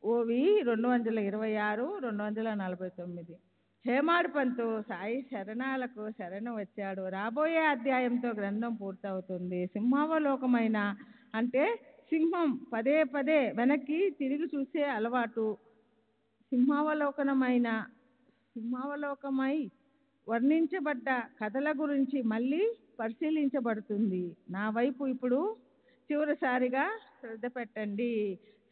Speaker 3: ఓవి 226, 249. హేమాడ్ పంతు సాయి శరణాలకు శరణు వచ్చాడు. రాబోయే అధ్యాయంతో గ్రంథం పూర్తవుతుంది. సింహావలోకమైన అంటే సింహం పదే పదే వెనక్కి తిరిగి చూసే అలవాటు. సింహావలోకమై వర్ణించబడ్డ కథల గురించి మళ్ళీ పరిశీలించబడుతుంది. నా వైపు ఇప్పుడు చివరిసారిగా శ్రద్ధ పెట్టండి.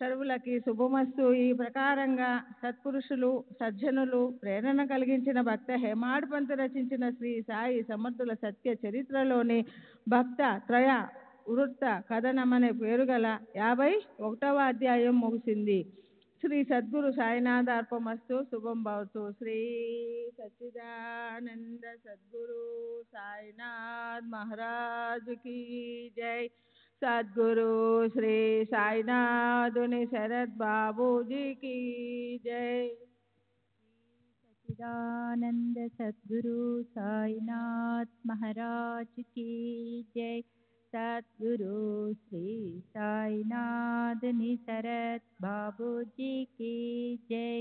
Speaker 3: సర్వులకి శుభమస్తు. ఈ ప్రకారంగా సత్పురుషులు సజ్జనులు ప్రేరణ కలిగించిన భక్త హేమాడ్ పంత్ రచించిన శ్రీ సాయి సమర్థుల సత్య చరిత్రలోని భక్త త్రయ వృత్త కథనం అనే పేరు గల 51వ అధ్యాయం ముగిసింది. శ్రీ సద్గురు సాయినాథ్ అర్పమస్తు. శుభం భవతు. శ్రీ సచ్చిదానంద సద్గురు సాయినాథ్ మహారాజ్ की जय. सद्गुरु श्री साईनाथुनि शरद बाबू जी की जय.
Speaker 1: सच्चिदानंद सद्गुरु साईनाथ महाराज की जय. सद्गुरु श्री साईनाथ निसरत बाबूजी की जय.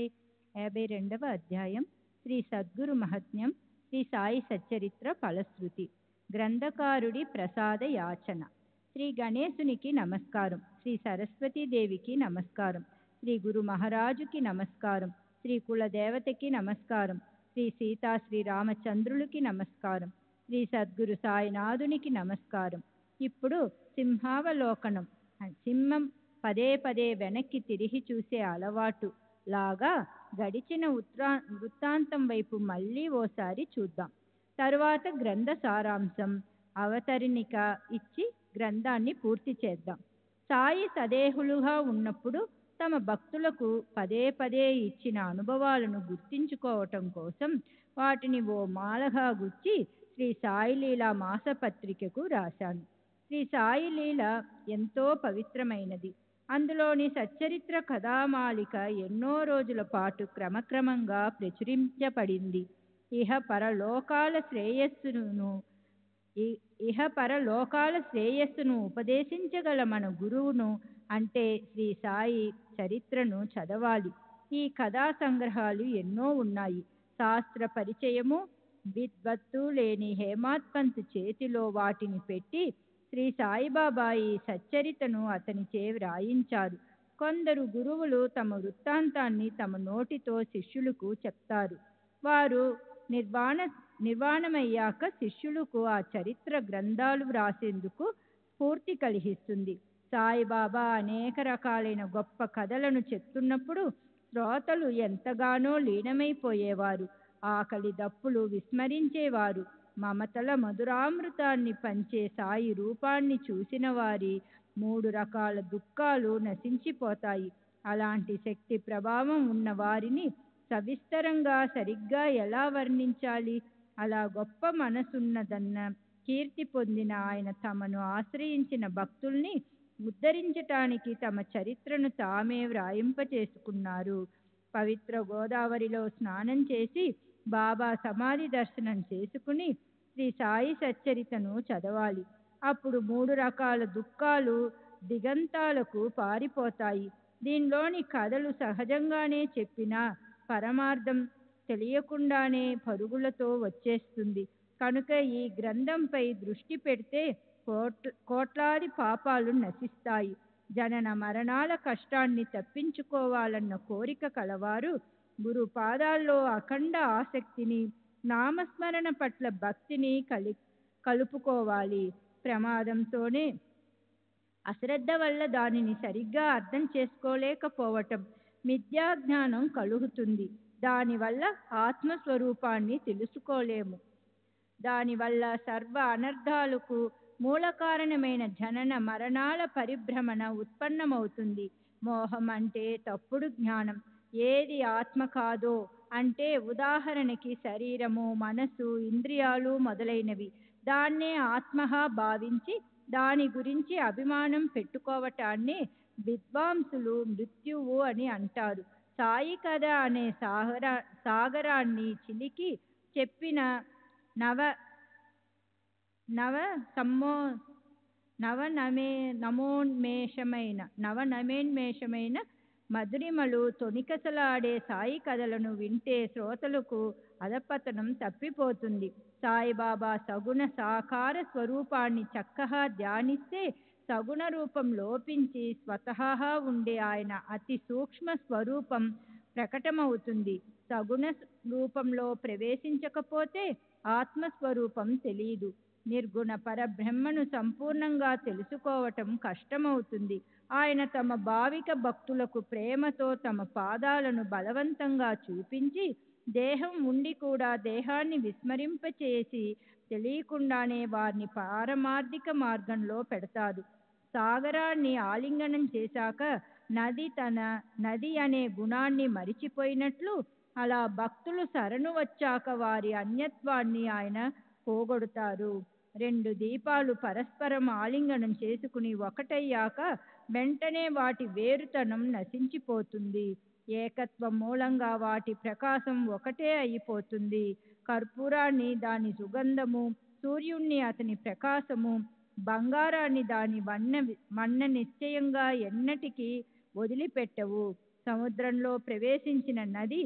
Speaker 1: 52వ అధ్యాయం శ్రీ సద్గురు మహత్మ్యం శ్రీ సాయి సచ్చరిత్ర ఫలశ్రుతి. గ్రంథకారుడి ప్రసాద యాచన. శ్రీ గణేశునికి నమస్కారం. శ్రీ సరస్వతీదేవికి నమస్కారం. శ్రీ గురు మహారాజుకి నమస్కారం. శ్రీ కులదేవతకి నమస్కారం. శ్రీ సీతా శ్రీ రామచంద్రులకి నమస్కారం. శ్రీ సద్గురు సాయినాథునికి నమస్కారం. ఇప్పుడు సింహావలోకనం. సింహం పదే పదే వెనక్కి తిరిగి చూసే అలవాటు లాగా గడిచిన వృత్తాంతం వైపు మళ్ళీ ఓసారి చూద్దాం. తరువాత గ్రంథ సారాంశం అవతరణిక ఇచ్చి గ్రంథాన్ని పూర్తి చేద్దాం. సాయి సదేహులుగా ఉన్నప్పుడు తమ భక్తులకు పదే పదే ఇచ్చిన అనుభవాలను గుర్తించుకోవటం కోసం వాటిని ఓ మాలగా గుచ్చి శ్రీ సాయిలీల మాసపత్రికకు రాశాను. శ్రీ సాయిలీల ఎంతో పవిత్రమైనది. అందులోని సచ్చరిత్ర కథామాలిక ఎన్నో రోజుల పాటు క్రమక్రమంగా ప్రచురించబడింది. ఇహ పరలోకాల శ్రేయస్సును ఉపదేశించగల మన గురువును అంటే శ్రీ సాయి చరిత్రను చదవాలి. ఈ కథా సంగ్రహాలు ఎన్నో ఉన్నాయి. శాస్త్ర పరిచయము విద్వత్తు లేని హేమాడ్ పంత్ చేతిలో వాటిని పెట్టి శ్రీ సాయిబాబా ఈ సచ్చరితను అతనిచే వ్రాయించారు. కొందరు గురువులు తమ వృత్తాంతాన్ని తమ నోటితో శిష్యులకు చెప్తారు. వారు నిర్వాణమయ్యాక శిష్యులకు ఆ చరిత్ర గ్రంథాలు వ్రాసేందుకు స్ఫూర్తి కలిగిస్తుంది. సాయిబాబా అనేక రకాలైన గొప్ప కథలను చెప్తున్నప్పుడు శ్రోతలు ఎంతగానో లీనమైపోయేవారు. ఆకలి దప్పులు విస్మరించేవారు. మమతల మధురామృతాన్ని పంచే సాయి రూపాన్ని చూసిన వారి 3 రకాల దుఃఖాలు నశించిపోతాయి. అలాంటి శక్తి ప్రభావం ఉన్న వారిని సవిస్తరంగా సరిగ్గా ఎలా వర్ణించాలి? అలా గొప్ప మనసున్నదన్న కీర్తి పొందిన ఆయన తమను ఆశ్రయించిన భక్తుల్ని ఉద్ధరించటానికి తమ చరిత్రను తామే వ్రాయింపచేసుకున్నారు. పవిత్ర గోదావరిలో స్నానం చేసి బాబా సమాధి దర్శనం చేసుకుని శ్రీ సాయి సచ్చరితను చదవాలి. అప్పుడు 3 రకాల దుఃఖాలు దిగంతాలకు పారిపోతాయి. దీనిలోని కథలు సహజంగానే చెప్పినా పరమార్థం తెలియకుండానే పరుగులతో వచ్చేస్తుంది. కనుక ఈ గ్రంథంపై దృష్టి పెడితే కోట్లాది పాపాలు నశిస్తాయి. జనన మరణాల కష్టాన్ని తప్పించుకోవాలన్న కోరిక కలవారు గురు పాదాల్లో అఖండ ఆసక్తిని, నామస్మరణ పట్ల భక్తిని కలుపుకోవాలి. ప్రమాదంతోనే అశ్రద్ధ వల్ల దానిని సరిగ్గా అర్థం చేసుకోలేకపోవటం, మిథ్యాజ్ఞానం కలుగుతుంది. దానివల్ల ఆత్మస్వరూపాన్ని తెలుసుకోలేము. దానివల్ల సర్వ అనర్థాలకు మూల కారణమైన జనన మరణాల పరిభ్రమణ ఉత్పన్నమవుతుంది. మోహం అంటే తప్పుడు జ్ఞానం. ఏది ఆత్మ కాదో అంటే ఉదాహరణకి శరీరము, మనసు, ఇంద్రియాలు మొదలైనవి. దాన్నే ఆత్మగా భావించి దాని గురించి అభిమానం పెట్టుకోవటాన్ని విద్వాంసులు మృత్యువు అని అంటారు. సాయి కథ అనే సాగరాన్ని చిలికి చెప్పిన నవనమోన్మేషమైన మధురిమలు తొణికసలాడే సాయి కథలను వింటే శ్రోతలకు అధపతనం తప్పిపోతుంది. సాయిబాబా సగుణ సాకార స్వరూపాన్ని చక్కగా ధ్యానిస్తే సగుణ రూపం లోపించి స్వతహాగా ఉండే ఆయన అతి సూక్ష్మ స్వరూపం ప్రకటమవుతుంది. సగుణ రూపంలో ప్రవేశించకపోతే ఆత్మస్వరూపం తెలియదు.
Speaker 4: నిర్గుణ పరబ్రహ్మను సంపూర్ణంగా తెలుసుకోవటం కష్టమవుతుంది. ఆయన తమ భావిక భక్తులకు ప్రేమతో తమ పాదాలను బలవంతంగా చూపించి, దేహం ఉండి కూడా దేహాన్ని విస్మరింపచేసి తెలియకుండానే వారిని పారమార్థిక మార్గంలో పెడతాడు. సాగరాన్ని ఆలింగనం చేశాక నది తన నది అనే గుణాన్ని మరిచిపోయినట్లు, అలా భక్తులు శరణు వచ్చాక వారి అన్యత్వాన్ని ఆయన పోగొడతారు. రెండు దీపాలు పరస్పరం ఆలింగనం చేసుకుని ఒకటయ్యాక వెంటనే వాటి వేరుతనం నశించిపోతుంది. ఏకత్వం మూలంగా వాటి ప్రకాశం ఒకటే అయిపోతుంది. కర్పూరాన్ని దాని సుగంధము, సూర్యుణ్ణి అతని ప్రకాశము, బంగారాన్ని దాని వన్న నిశ్చయంగా ఎన్నటికీ వదిలిపెట్టవు. సముద్రంలో ప్రవేశించిన నది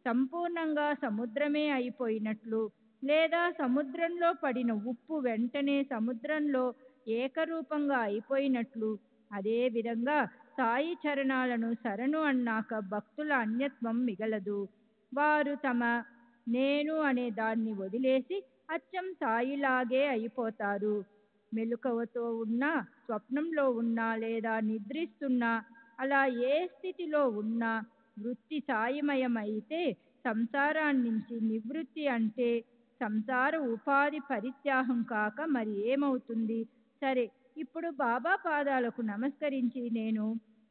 Speaker 4: సంపూర్ణంగా సముద్రమే అయిపోయినట్లు, లేదా సముద్రంలో పడిన ఉప్పు వెంటనే సముద్రంలో ఏకరూపంగా అయిపోయినట్లు, అదే విధంగా సాయి చరణాలను శరణు అన్నాక భక్తుల అన్యత్వం మిగలదు. వారు తమ నేను అనే దాన్ని వదిలేసి అచ్చం సాయిలాగే అయిపోతారు. మెలకువతో ఉన్నా, స్వప్నంలో ఉన్నా, లేదా నిద్రిస్తున్నా, అలా ఏ స్థితిలో ఉన్నా వృత్తి సాయిమయమైతే సంసారాన్నించి నివృత్తి అంటే సంసార ఉపాధి పరిత్యాగం కాక మరి ఏమవుతుంది? సరే, ఇప్పుడు బాబా పాదాలకు నమస్కరించి నేను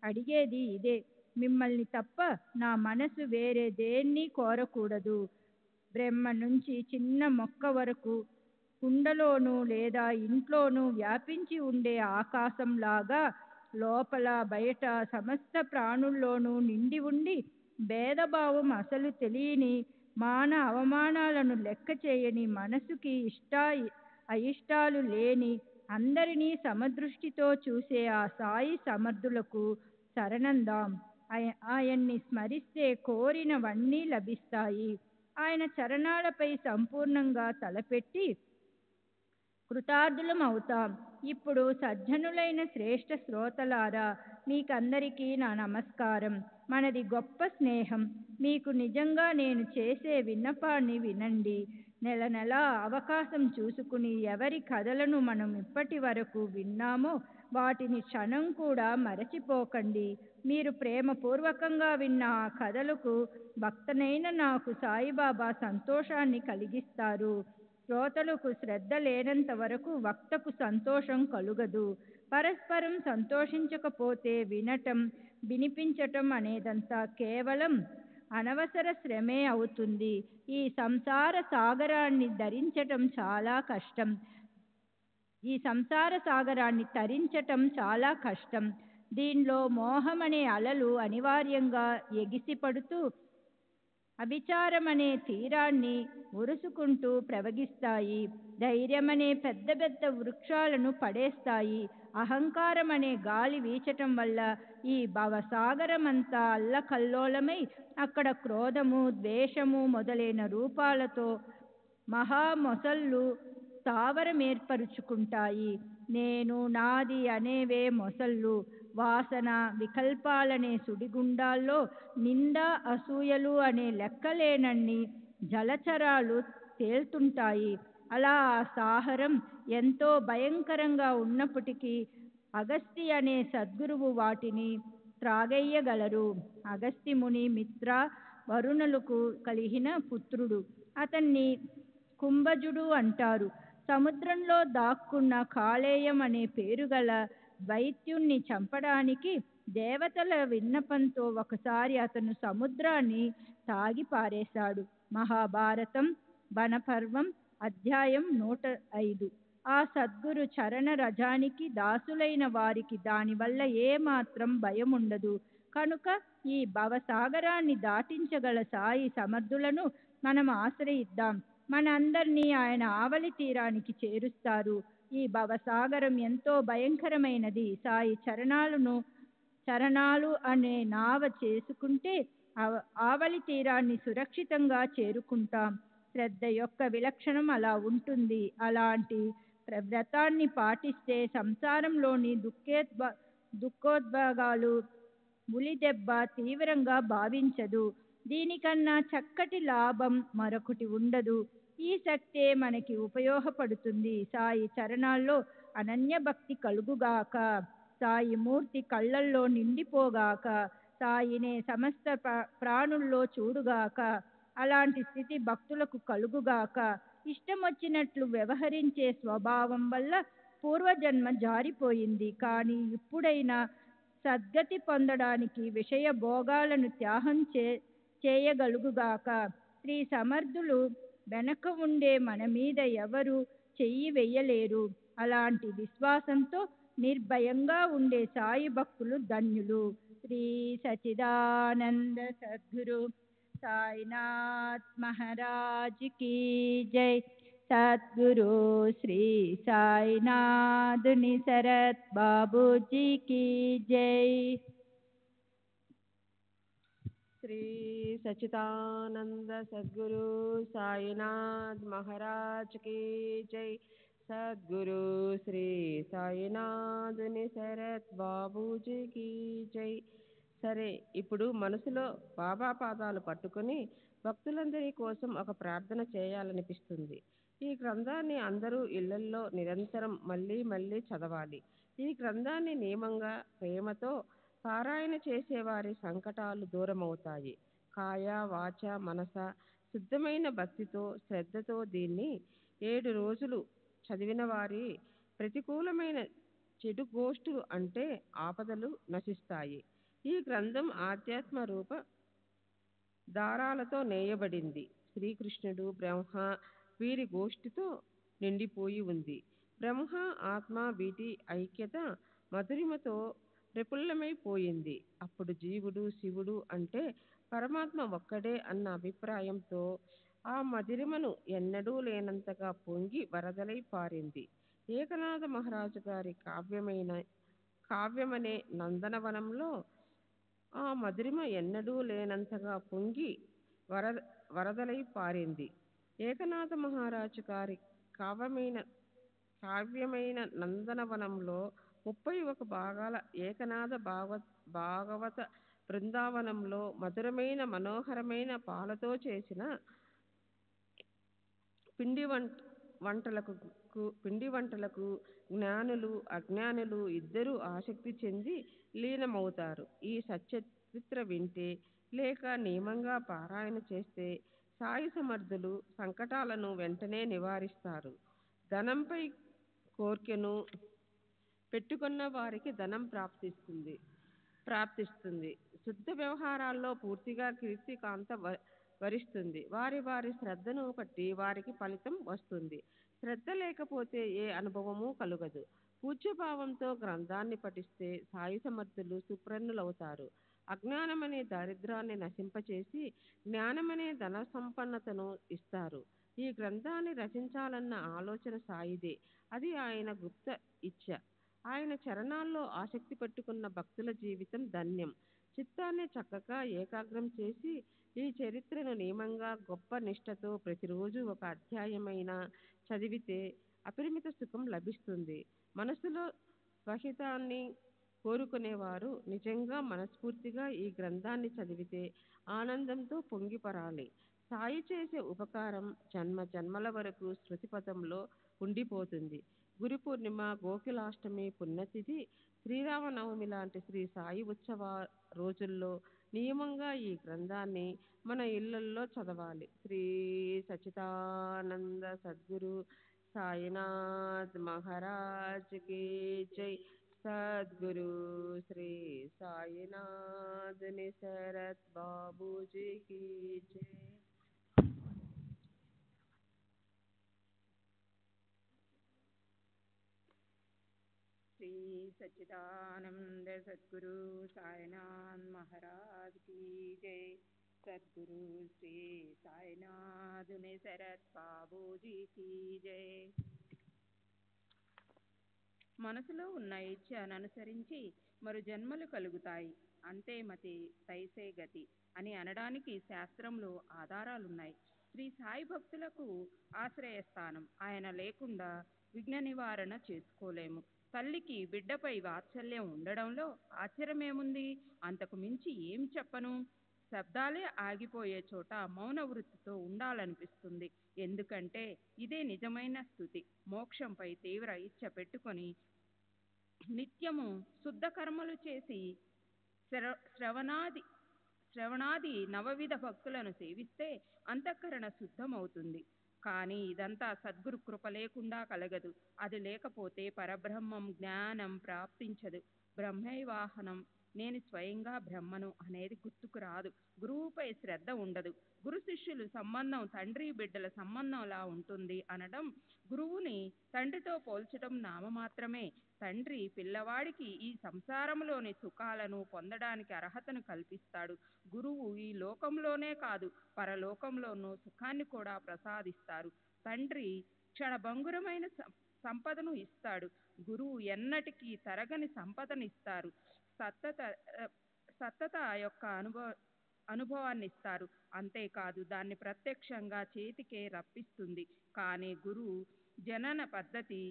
Speaker 4: అడిగేది ఇదే. మిమ్మల్ని తప్ప నా మనసు వేరే దేన్ని కోరకూడదు. బ్రహ్మ నుంచి చిన్న మొక్క వరకు కుండలోనూ లేదా ఇంట్లోనూ వ్యాపించి ఉండే ఆకాశంలాగా లోపల బయట సమస్త ప్రాణుల్లోనూ నిండి ఉండి, భేదభావం అసలు తెలియని, మాన అవమానాలను లెక్క చేయని, మనసుకి అయిష్టాలు లేని, అందరినీ సమదృష్టితో చూసే ఆ సాయి సమర్థులకు శరణందాం. ఆయన్ని స్మరిస్తే కోరినవన్నీ లభిస్తాయి. ఆయన చరణాలపై సంపూర్ణంగా తలపెట్టి కృతార్థులం అవుతాం. ఇప్పుడు సజ్జనులైన శ్రేష్ఠ శ్రోతలారా, మీకందరికీ నా నమస్కారం. మనది గొప్ప స్నేహం. మీకు నిజంగా నేను చేసే విన్నపాన్ని వినండి. నెల నెల అవకాశం చూసుకుని ఎవరి కథలను మనం ఇప్పటి వరకు విన్నామో వాటిని క్షణం కూడా మరచిపోకండి. మీరు ప్రేమపూర్వకంగా విన్న ఆ కథలకు భక్తనైన నాకు సాయిబాబా సంతోషాన్ని కలిగిస్తారు. శ్రోతలకు శ్రద్ధ లేనంత వరకు వక్తకు సంతోషం కలుగదు. పరస్పరం సంతోషించకపోతే వినటం, వినిపించటం అనేదంతా కేవలం అనవసర శ్రమే అవుతుంది. ఈ సంసార సాగరాన్ని తరించటం చాలా కష్టం. దీనిలో మోహమనే అలలు అనివార్యంగా ఎగిసిపడుతూ అభిచారమనే తీరాన్ని ఉరుసుకుంటూ ప్రవహిస్తాయి. ధైర్యమనే పెద్ద పెద్ద వృక్షాలను పడేస్తాయి. అహంకారమనే గాలి వీచటం వల్ల ఈ భవసాగరమంతా అల్లకల్లోలమై అక్కడ క్రోధము, ద్వేషము మొదలైన రూపాలతో మహామొసళ్ళు స్థావరమేర్పరుచుకుంటాయి. నేను, నాది అనేవే మొసళ్ళు. వాసన వికల్పాలనే సుడిగుండాల్లో నింద, అసూయలు అనే లెక్కలేనన్ని జలచరాలు తేల్తుంటాయి. అలా ఆ సాగరం ఎంతో భయంకరంగా ఉన్నప్పటికీ అగస్తి అనే సద్గురువు వాటిని త్రాగేయగలరు. అగస్త్యముని మిత్ర వరుణులకు కలిగిన పుత్రుడు. అతన్ని కుంభజుడు అంటారు. సముద్రంలో దాక్కున్న కాలేయం అనే పేరుగల దైత్యుణ్ణి చంపడానికి దేవతల విన్నపంతో ఒకసారి అతను సముద్రాన్ని తాగి పారేశాడు. మహాభారతం వనపర్వం అధ్యాయం 105. ఆ సద్గురు చరణ రజానికి దాసులైన వారికి దానివల్ల ఏమాత్రం భయం ఉండదు. కనుక ఈ భవసాగరాన్ని దాటించగల సాయి సమర్థులను మనం ఆశ్రయిద్దాం. మనందరినీ ఆయన ఆవలి తీరానికి చేరుస్తారు. ఈ భవసాగరం ఎంతో భయంకరమైనది. సాయి చరణాలు అనే నావ చేసుకుంటే ఆవలి తీరాన్ని సురక్షితంగా చేరుకుంటాం. శ్రద్ధ యొక్క విలక్షణం అలా ఉంటుంది. అలాంటి వ్రతాన్ని పాటిస్తే సంసారంలోని దుఃఖోద్వేగాలు ఉలిదెబ్బ తీవ్రంగా భావించదు. దీనికన్నా చక్కటి లాభం మరొకటి ఉండదు. ఈ శక్తే మనకి ఉపయోగపడుతుంది. సాయి చరణాల్లో అనన్య భక్తి కలుగుగాక, సాయి మూర్తి కళ్ళల్లో నిండిపోగాక, సాయినే సమస్త ప్రాణుల్లో చూడుగాక. అలాంటి స్థితి భక్తులకు కలుగుగాక. ఇష్టం వచ్చినట్లు వ్యవహరించే స్వభావం వల్ల పూర్వజన్మ జారిపోయింది. కానీ ఇప్పుడైనా సద్గతి పొందడానికి విషయ భోగాలను త్యాగం చేయగలుగుగాక. శ్రీ సమర్థులు వెనక ఉండే మన మీద ఎవరు చెయ్యి వెయ్యలేరు. అలాంటి విశ్వాసంతో నిర్భయంగా ఉండే సాయి భక్తులు ధన్యులు. శ్రీ సచిదానంద సద్గురు సాయినాథ్ మహారాజ్ की जय. सद्गुरु श्री साईनाथ निसरत बाबूजी की जय.
Speaker 5: श्री सच्चिदानंद सद्गुरु साईनाथ महाराज की जय. सद्गुरु श्री साईनाथ निसरत बाबूजी की जय. సరే, ఇప్పుడు మనసులో బాబా పాదాలు పట్టుకుని భక్తులందరి కోసం ఒక ప్రార్థన చేయాలనిపిస్తుంది. ఈ గ్రంథాన్ని అందరూ ఇళ్లల్లో నిరంతరం మళ్ళీ మళ్ళీ చదవాలి. ఈ గ్రంథాన్ని నియమంగా ప్రేమతో పారాయణ చేసేవారి సంకటాలు దూరమవుతాయి. కాయ వాచ మనస శుద్ధమైన భక్తితో శ్రద్ధతో దీన్ని 7 రోజులు చదివిన వారి ప్రతికూలమైన చెడు గోష్ఠులు అంటే ఆపదలు నశిస్తాయి. ఈ గ్రంథం ఆధ్యాత్మ రూప దారాలతో నేయబడింది. శ్రీకృష్ణుడు, బ్రహ్మ వీరి గోష్ఠితో నిండిపోయి ఉంది. బ్రహ్మ ఆత్మ వీటి ఐక్యత మధురిమతో ప్రఫుల్లమైపోయింది. అప్పుడు జీవుడు శివుడు అంటే పరమాత్మ ఒక్కడే అన్న అభిప్రాయంతో ఆ మధురిమను ఎన్నడూ లేనంతగా పొంగి వరదలై పారింది. ఏకనాథ మహారాజు గారి కావ్యమనే నందనవనంలో ఆ మధురిమ ఎన్నడూ లేనంతగా పొంగి వరదలై పారింది. ఏకనాథ మహారాజు గారి కావ్యమైన నందనవనంలో 31 భాగాల ఏకనాథ భాగవత బృందావనంలో మధురమైన మనోహరమైన పాలతో చేసిన పిండి వంటలకు జ్ఞానులు అజ్ఞానులు ఇద్దరూ ఆసక్తి చెంది లీనమవుతారు. ఈ సచ్చరిత్ర వింటే లేక నియమంగా పారాయణ చేస్తే సాయి సమర్థులు సంకటాలను వెంటనే నివారిస్తారు. ధనంపై కోర్కెను పెట్టుకున్న వారికి ధనం ప్రాప్తిస్తుంది. శుద్ధ వ్యవహారాల్లో పూర్తిగా కీర్తి కాంత వరిస్తుంది. వారి వారి శ్రద్ధను బట్టి వారికి ఫలితం వస్తుంది. శ్రద్ధ లేకపోతే ఏ అనుభవమూ కలుగదు. పూజ్యభావంతో గ్రంథాన్ని పఠిస్తే సాయి సమర్థులు సుప్రన్నులవుతారు. అజ్ఞానమనే దారిద్రాన్ని నశింపచేసి జ్ఞానమనే ధన సంపన్నతను ఇస్తారు. ఈ గ్రంథాన్ని రచించాలన్న ఆలోచన సాయిదే. అది ఆయన గుప్త ఇచ్ఛ. ఆయన చరణాల్లో ఆసక్తి పెట్టుకున్న భక్తుల జీవితం ధన్యం. చిత్తాన్ని చక్కగా ఏకాగ్రం చేసి ఈ చరిత్రను నియమంగా గొప్ప నిష్ఠతో ప్రతిరోజు ఒక అధ్యాయమైనా చదివితే అపరిమిత సుఖం లభిస్తుంది. మనసులో స్వహితాన్ని కోరుకునేవారు నిజంగా మనస్ఫూర్తిగా ఈ గ్రంథాన్ని చదివితే ఆనందంతో పొంగిపరాలి. సాయి చేసే ఉపకారం జన్మ జన్మల వరకు స్మృతిపథంలో ఉండిపోతుంది. గురు పూర్ణిమ, గోకులాష్టమి, పుణ్యతిథి, శ్రీరామనవమి లాంటి శ్రీ సాయి ఉత్సవ రోజుల్లో నియమంగా ఈ గ్రంథాన్ని మన ఇళ్లల్లో చదవాలి. శ్రీ సచిదానంద సద్గురు సాయినాథ్ మహారాజ్ की जय. सद्गुरु श्री साईनाथ निसरत बाबूजी की जय. श्री सच्चिदानंद सद्गुरु साईनाथ महाराज की जय. सद्गुरु श्री साईनाथ निसरत बाबूजी की जय. మనసులో ఉన్న ఇచ్ఛను అనుసరించి మరు జన్మలు కలుగుతాయి. అంతే మతి తైసే గతి అని అనడానికి శాస్త్రంలో ఆధారాలున్నాయి. శ్రీ సాయి భక్తులకు ఆశ్రయస్థానం. ఆయన లేకుండా విఘ్న నివారణ చేసుకోలేము. తల్లికి బిడ్డపై వాత్సల్యం ఉండడంలో ఆశ్చర్యమేముంది? అంతకు మించి ఏం చెప్పను? శబ్దాలే ఆగిపోయే చోట మౌన వృత్తితో ఉండాలనిపిస్తుంది. ఎందుకంటే ఇదే నిజమైన స్థుతి. మోక్షంపై తీవ్ర ఇచ్చ పెట్టుకొని నిత్యము శుద్ధ కర్మలు చేసి శ్రవణాది నవవిధ భక్తులను సేవిస్తే అంతఃకరణ శుద్ధమవుతుంది. కానీ ఇదంతా సద్గురు కృప లేకుండా కలగదు. అది లేకపోతే పరబ్రహ్మం జ్ఞానం ప్రాప్తించదు. బ్రహ్మైవాహనం, నేను స్వయంగా బ్రహ్మను అనేది గుర్తుకు రాదు. గురువుపై శ్రద్ధ ఉండదు. గురు శిష్యులు సంబంధం తండ్రి బిడ్డల సంబంధంలా ఉంటుంది అనడం, గురువుని తండ్రితో పోల్చడం నామమాత్రమే. తండ్రి పిల్లవాడికి ఈ సంసారంలోని సుఖాలను పొందడానికి అర్హతను కల్పిస్తాడు. గురువు ఈ లోకంలోనే కాదు పరలోకంలోనూ సుఖాన్ని కూడా ప్రసాదిస్తారు. తండ్రి క్షణభంగురమైన సంపదను ఇస్తాడు. గురువు ఎన్నటికీ తరగని సంపదనిస్తారు. సత్తత యొక్క అనుభవాన్ని ఇస్తారు. అంతేకాదు దాన్ని ప్రత్యక్షంగా చేతికే రప్పిస్తుంది. కానీ గురువు జనన పద్ధతి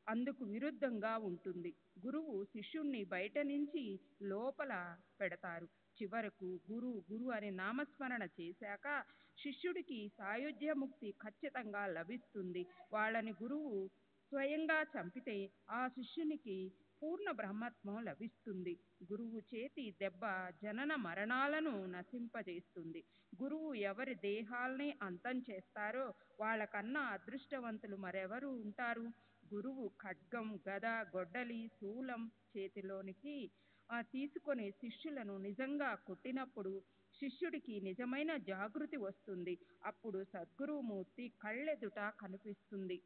Speaker 5: అందుకు విరుద్ధంగా ఉంటుంది. గురువు శిష్యుణ్ణి బయట నుంచి లోపల పెడతారు. చివరకు గురు అని నామస్మరణ చేశాక శిష్యుడికి సాయుధ్యముక్తి ఖచ్చితంగా లభిస్తుంది. వాళ్ళని గురువు స్వయంగా చంపితే ఆ శిష్యునికి పూర్ణ బ్రహ్మత్వం లభిస్తుంది. గురువు చేతి దెబ్బ జనన మరణాలను నశింపజేస్తుంది. గురువు ఎవరి దేహాల్ని అంతం చేస్తారో వాళ్ళకన్నా అదృష్టవంతులు మరెవరు ఉంటారు? గురువు ఖడ్గం, గద, గొడ్డలి, శూలం చేతిలోనికి తీసుకొని శిష్యులను నిజంగా కొట్టినప్పుడు శిష్యుడికి నిజమైన జాగృతి వస్తుంది. అప్పుడు సద్గురుమూర్తి కళ్ళెదుట కనిపిస్తుంది.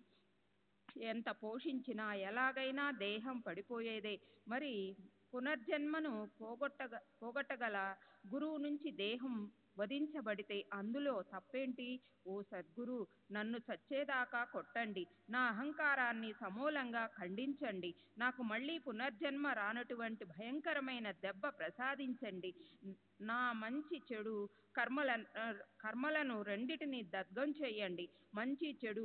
Speaker 5: ఎంత పోషించినా ఎలాగైనా దేహం పడిపోయేదే. మరి పునర్జన్మను పోగొట్టగల గురువు నుంచి దేహం వధించబడితే అందులో తప్పేంటి? ఓ సద్గురు, నన్ను చచ్చేదాకా కొట్టండి. నా అహంకారాన్ని సమూలంగా ఖండించండి. నాకు మళ్ళీ పునర్జన్మ రానటువంటి భయంకరమైన దెబ్బ ప్రసాదించండి. నా మంచి చెడు కర్మలను రెండిటిని దగ్ధం చేయండి. మంచి చెడు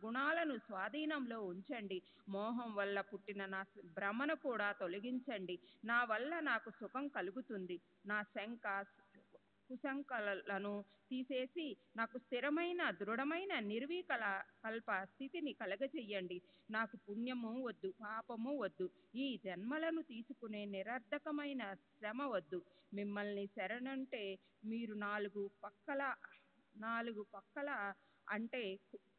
Speaker 5: గుణాలను స్వాధీనంలో ఉంచండి. మోహం వల్ల పుట్టిన నా భ్రమను కూడా తొలగించండి. నా వల్ల నాకు సుఖం కలుగుతుంది. నా శంక కుశంకలను తీసేసి నాకు స్థిరమైన దృఢమైన నిర్వికల్ప స్థితిని కలగజేయండి. నాకు పుణ్యము వద్దు, పాపము వద్దు. ఈ జన్మలను తీసుకునే నిరర్ధకమైన శ్రమ వద్దు. మిమ్మల్ని శరణంటే మీరు నాలుగు పక్కల అంటే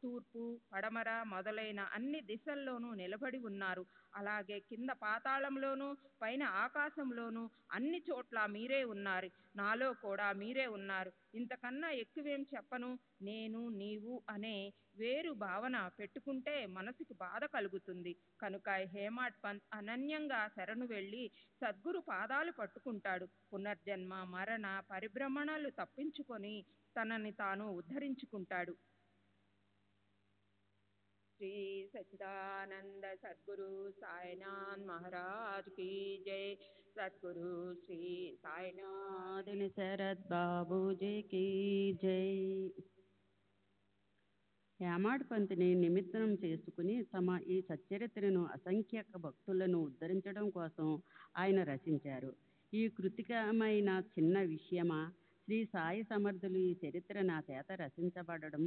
Speaker 5: తూర్పు, పడమర మొదలైన అన్ని దిశల్లోనూ నిలబడి ఉన్నారు. అలాగే కింద పాతాళంలోనూ పైన ఆకాశంలోనూ అన్ని చోట్ల మీరే ఉన్నారు. నాలో కూడా మీరే ఉన్నారు. ఇంతకన్నా ఎక్కువేం చెప్పను. నేను నీవు అనే వేరు భావన పెట్టుకుంటే మనసుకి బాధ కలుగుతుంది. కనుక హేమాడ్ పంత్ అనన్యంగా శరణు వెళ్ళి సద్గురు పాదాలు పట్టుకుంటాడు. పునర్జన్మ మరణ పరిభ్రమణలు తప్పించుకొని తనని తాను ఉద్ధరించుకుంటాడు. శ్రీ సచ్చిదానంద సద్గురు సాయినాథ్ మహారాజ్ की जय. सद्गुरु श्री साईनाथ शरद बाबू जी की जय. హేమాడ్ పంత్ని నిమిత్తం చేసుకుని తమ ఈ సచ్చరిత్రను అసంఖ్యాక భక్తులను ఉద్ధరించడం కోసం ఆయన రచించారు. ఈ కృతికమైన చిన్న విషయమా? శ్రీ సాయి సమర్థులు ఈ చరిత్ర నా చేత రచించబడడం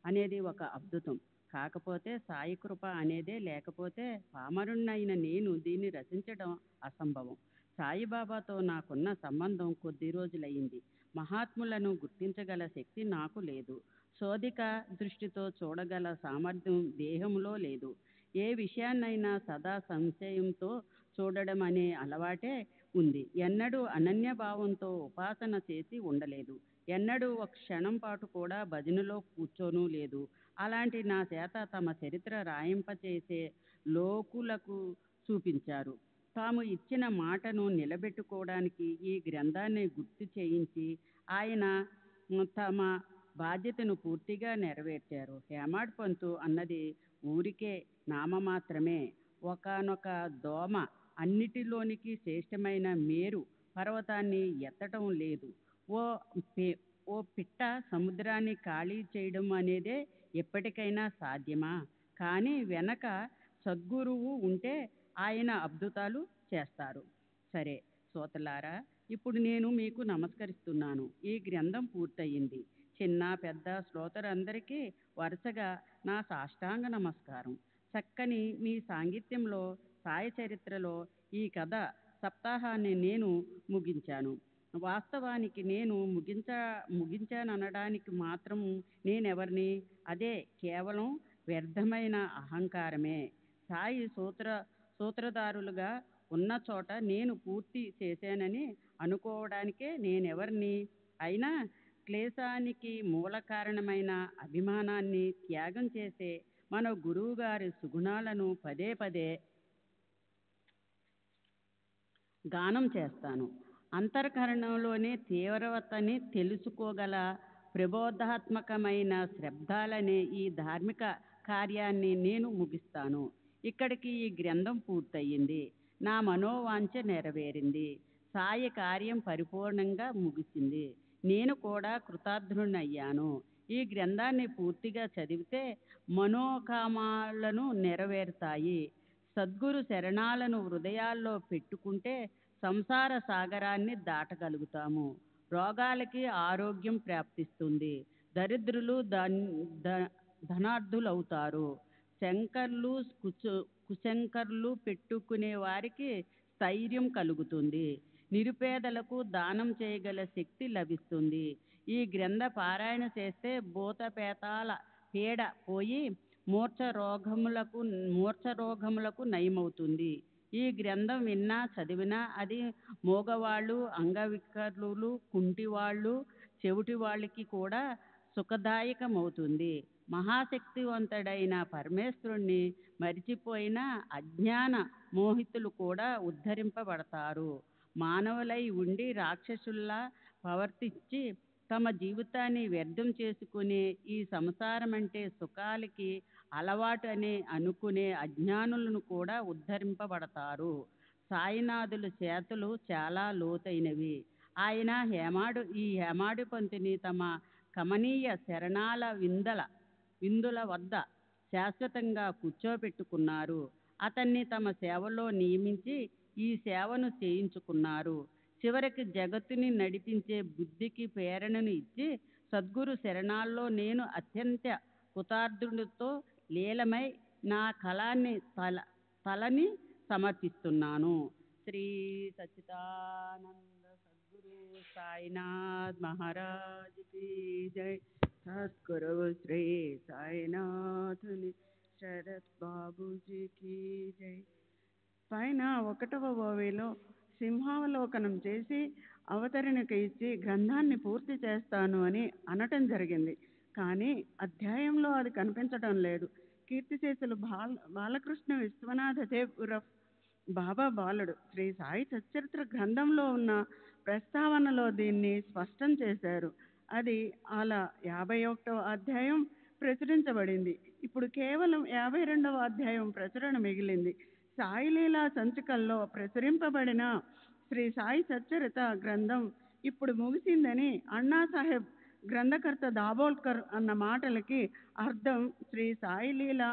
Speaker 5: అనేది ఒక అద్భుతం. కాకపోతే సాయి కృప అనేదే లేకపోతే పామరుణ్ణైన నేను దీన్ని రచించడం అసంభవం. సాయిబాబాతో నాకున్న సంబంధం కొద్ది రోజులయ్యింది. మహాత్ములను గుర్తించగల శక్తి నాకు లేదు. శోధిక దృష్టితో చూడగల సామర్థ్యం దేహంలో లేదు. ఏ విషయాన్నైనా సదా సంశయంతో చూడడం అనే అలవాటే ఉంది. ఎన్నడూ అనన్యభావంతో ఉపాసన చేసి ఉండలేదు. ఎన్నడూ ఒక క్షణం పాటు కూడా భజనలో కూర్చోనూ లేదు. అలాంటి నా చేత తమ చరిత్ర రాయింపచేసే లోకులకు చూపించారు. తాము ఇచ్చిన మాటను నిలబెట్టుకోవడానికి ఈ గ్రంథాన్ని గుర్తు చేయించి ఆయన తమ బాధ్యతను పూర్తిగా నెరవేర్చారు. హేమాడ్ పంతు అన్నది ఊరికే నామమాత్రమే. ఒకానొక దోమ అన్నిటిలోనికి శ్రేష్టమైన మేరు పర్వతాన్ని ఎత్తటం లేదు. ఓ పిట్ట సముద్రాన్ని ఖాళీ చేయడం అనేదే ఎప్పటికైనా సాధ్యమా? కానీ వెనక సద్గురువు ఉంటే ఆయన అద్భుతాలు చేస్తారు. సరే సోదరులారా,
Speaker 6: ఇప్పుడు నేను మీకు నమస్కరిస్తున్నాను. ఈ గ్రంథం పూర్తయింది. చిన్న పెద్ద శ్రోతలందరికీ వరుసగా నా సాష్టాంగ నమస్కారం. చక్కని మీ సాంగిత్యంలో, సాయ చరిత్రలో ఈ కథ సప్తాహాన్ని నేను ముగించాను. వాస్తవానికి నేను ముగించాననడానికి మాత్రం నేనెవరిని? అదే కేవలం వ్యర్థమైన అహంకారమే. సాయి సూత్రధారులుగా ఉన్న చోట నేను పూర్తి చేశానని అనుకోవడానికే నేనెవరిని? అయినా క్లేశానికి మూల కారణమైన అభిమానాన్ని త్యాగం చేసే మన గురువుగారి సుగుణాలను పదే పదే గానం చేస్తాను. అంతఃకరణంలోని తీవ్రతని తెలుసుకోగల ప్రబోధాత్మకమైన శబ్దాలనే ఈ ధార్మిక కార్యాన్ని నేను ముగిస్తాను. ఇక్కడికి ఈ గ్రంథం పూర్తయింది. నా మనోవాంఛ నెరవేరింది. సాయి కార్యం పరిపూర్ణంగా ముగిసింది. నేను కూడా కృతార్థుడయ్యాను. ఈ గ్రంథాన్ని పూర్తిగా చదివితే మనోకామాలను నెరవేరుతాయి. సద్గురు శరణాలను హృదయాల్లో పెట్టుకుంటే సంసార సాగరాన్ని దాటగలుగుతాము. రోగాలకి ఆరోగ్యం ప్రాప్తిస్తుంది. దరిద్రులు ధనార్థులవుతారు. శంకర్లు కుశంకర్లు పెట్టుకునే వారికి స్థైర్యం కలుగుతుంది. నిరుపేదలకు దానం చేయగల శక్తి లభిస్తుంది. ఈ గ్రంథ పారాయణ చేస్తే భూతపేతాల పీడ పోయి మూర్ఛ రోగములకు నయమవుతుంది. ఈ గ్రంథం విన్నా చదివినా అది మూగవాళ్ళు, అంగవికలులు, కుంటివాళ్ళు, చెవిటి వాళ్ళకి కూడా సుఖదాయకమవుతుంది. మహాశక్తివంతుడైన పరమేశ్వరుణ్ణి మరిచిపోయిన అజ్ఞాన మోహితులు కూడా ఉద్ధరింపబడతారు. మానవులై ఉండి రాక్షసుల్లా ప్రవర్తించి తమ జీవితాన్ని వ్యర్థం చేసుకునే ఈ సంసారమంటే సుఖాలకి అలవాటు అని అనుకునే అజ్ఞానులను కూడా ఉద్ధరింపబడతారు. సాయినాథుల చేతులు చాలా లోతైనవి. ఆయన ఈ హేమాడు పంతుని తమ కమనీయ శరణాల విందుల వద్ద శాశ్వతంగా కూర్చోబెట్టుకున్నారు. అతన్ని తమ సేవలో నియమించి ఈ సేవను చేయించుకున్నారు. చివరికి జగత్తుని నడిపించే బుద్ధికి ప్రేరణను ఇచ్చి సద్గురు శరణాల్లో నేను అత్యంత కృతార్థుడితో లీలమై నా తలని సమర్పిస్తున్నాను. శ్రీ సచ్చిదానంద సద్గురు సాయినాథ్ మహారాజ్ కి జై. సద్గురు శ్రీ సాయినాథుని శరత్ బాబుజీకి జై. పైన 1వ ఓవిలో సింహావలోకనం చేసి అవతరణకు ఇచ్చి గ్రంథాన్ని పూర్తి చేస్తాను అని అనటం జరిగింది. కానీ అధ్యాయంలో అది కనిపించడం లేదు. కీర్తిశేషులు బాలకృష్ణ విశ్వనాథ దేవ్ ఉరఫ్ బాబా బాలుడు శ్రీ సాయి సచ్చరిత్ర గ్రంథంలో ఉన్న ప్రస్తావనలో దీన్ని స్పష్టం చేశారు. అది అలా 51వ అధ్యాయం ప్రచురించబడింది. ఇప్పుడు కేవలం 52వ అధ్యాయం ప్రచురణ మిగిలింది. సాయిలీలా సంచికల్లో ప్రచురింపబడిన శ్రీ సాయి సచ్చరిత గ్రంథం ఇప్పుడు ముగిసిందని అన్నాసాహెబ్ గ్రంథకర్త దాబోల్కర్ అన్న మాటలకి అర్థం శ్రీ సాయిలీల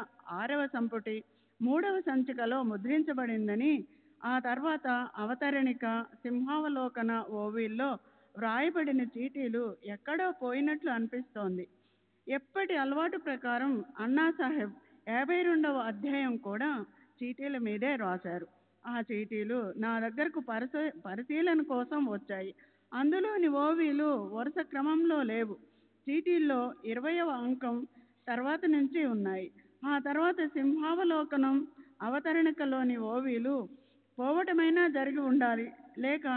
Speaker 6: 6వ సంపుటి 3వ సంచికలో ముద్రించబడిందని, ఆ తర్వాత అవతరణిక, సింహావలోకన ఓవిల్లో వ్రాయబడిన చీటీలు ఎక్కడో పోయినట్లు అనిపిస్తోంది. ఎప్పటి అలవాటు ప్రకారం అన్నాసాహెబ్ 52వ అధ్యాయం కూడా చీటీల మీదే రాశారు. ఆ చీటీలు నా దగ్గరకు పరిశీలన కోసం వచ్చాయి. అందులోని ఓవీలు వరుస క్రమంలో లేవు. చీటీల్లో 20వ అంకం తర్వాత నుంచి ఉన్నాయి. ఆ తర్వాత సింహావలోకనం, అవతరణికలోని ఓవీలు పోవటమైనా జరిగి ఉండాలి, లేక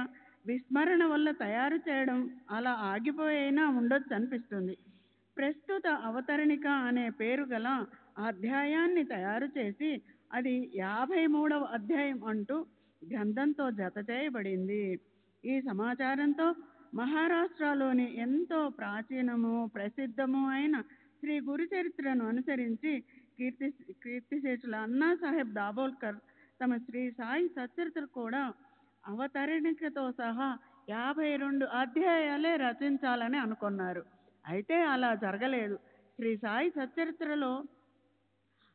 Speaker 6: విస్మరణ వల్ల తయారు చేయడం అలా ఆగిపోయినా ఉండొచ్చు అనిపిస్తుంది. ప్రస్తుత అవతరణిక అనే పేరు గల అధ్యాయాన్ని తయారు చేసి అది 53వ అధ్యాయం అంటూ గ్రంథంతో జత చేయబడింది. ఈ సమాచారంతో మహారాష్ట్రలోని ఎంతో ప్రాచీనము ప్రసిద్ధము అయిన శ్రీ గురు చరిత్రను అనుసరించి కీర్తిశేషుల అన్నాసాహెబ్ దాబోల్కర్ తమ శ్రీ సాయి సచ్చరిత్ర కూడా అవతరణికతో సహా 52 అధ్యాయాలే రచించాలని అనుకున్నారు. అయితే అలా జరగలేదు. శ్రీ సాయి సచ్చరిత్రలో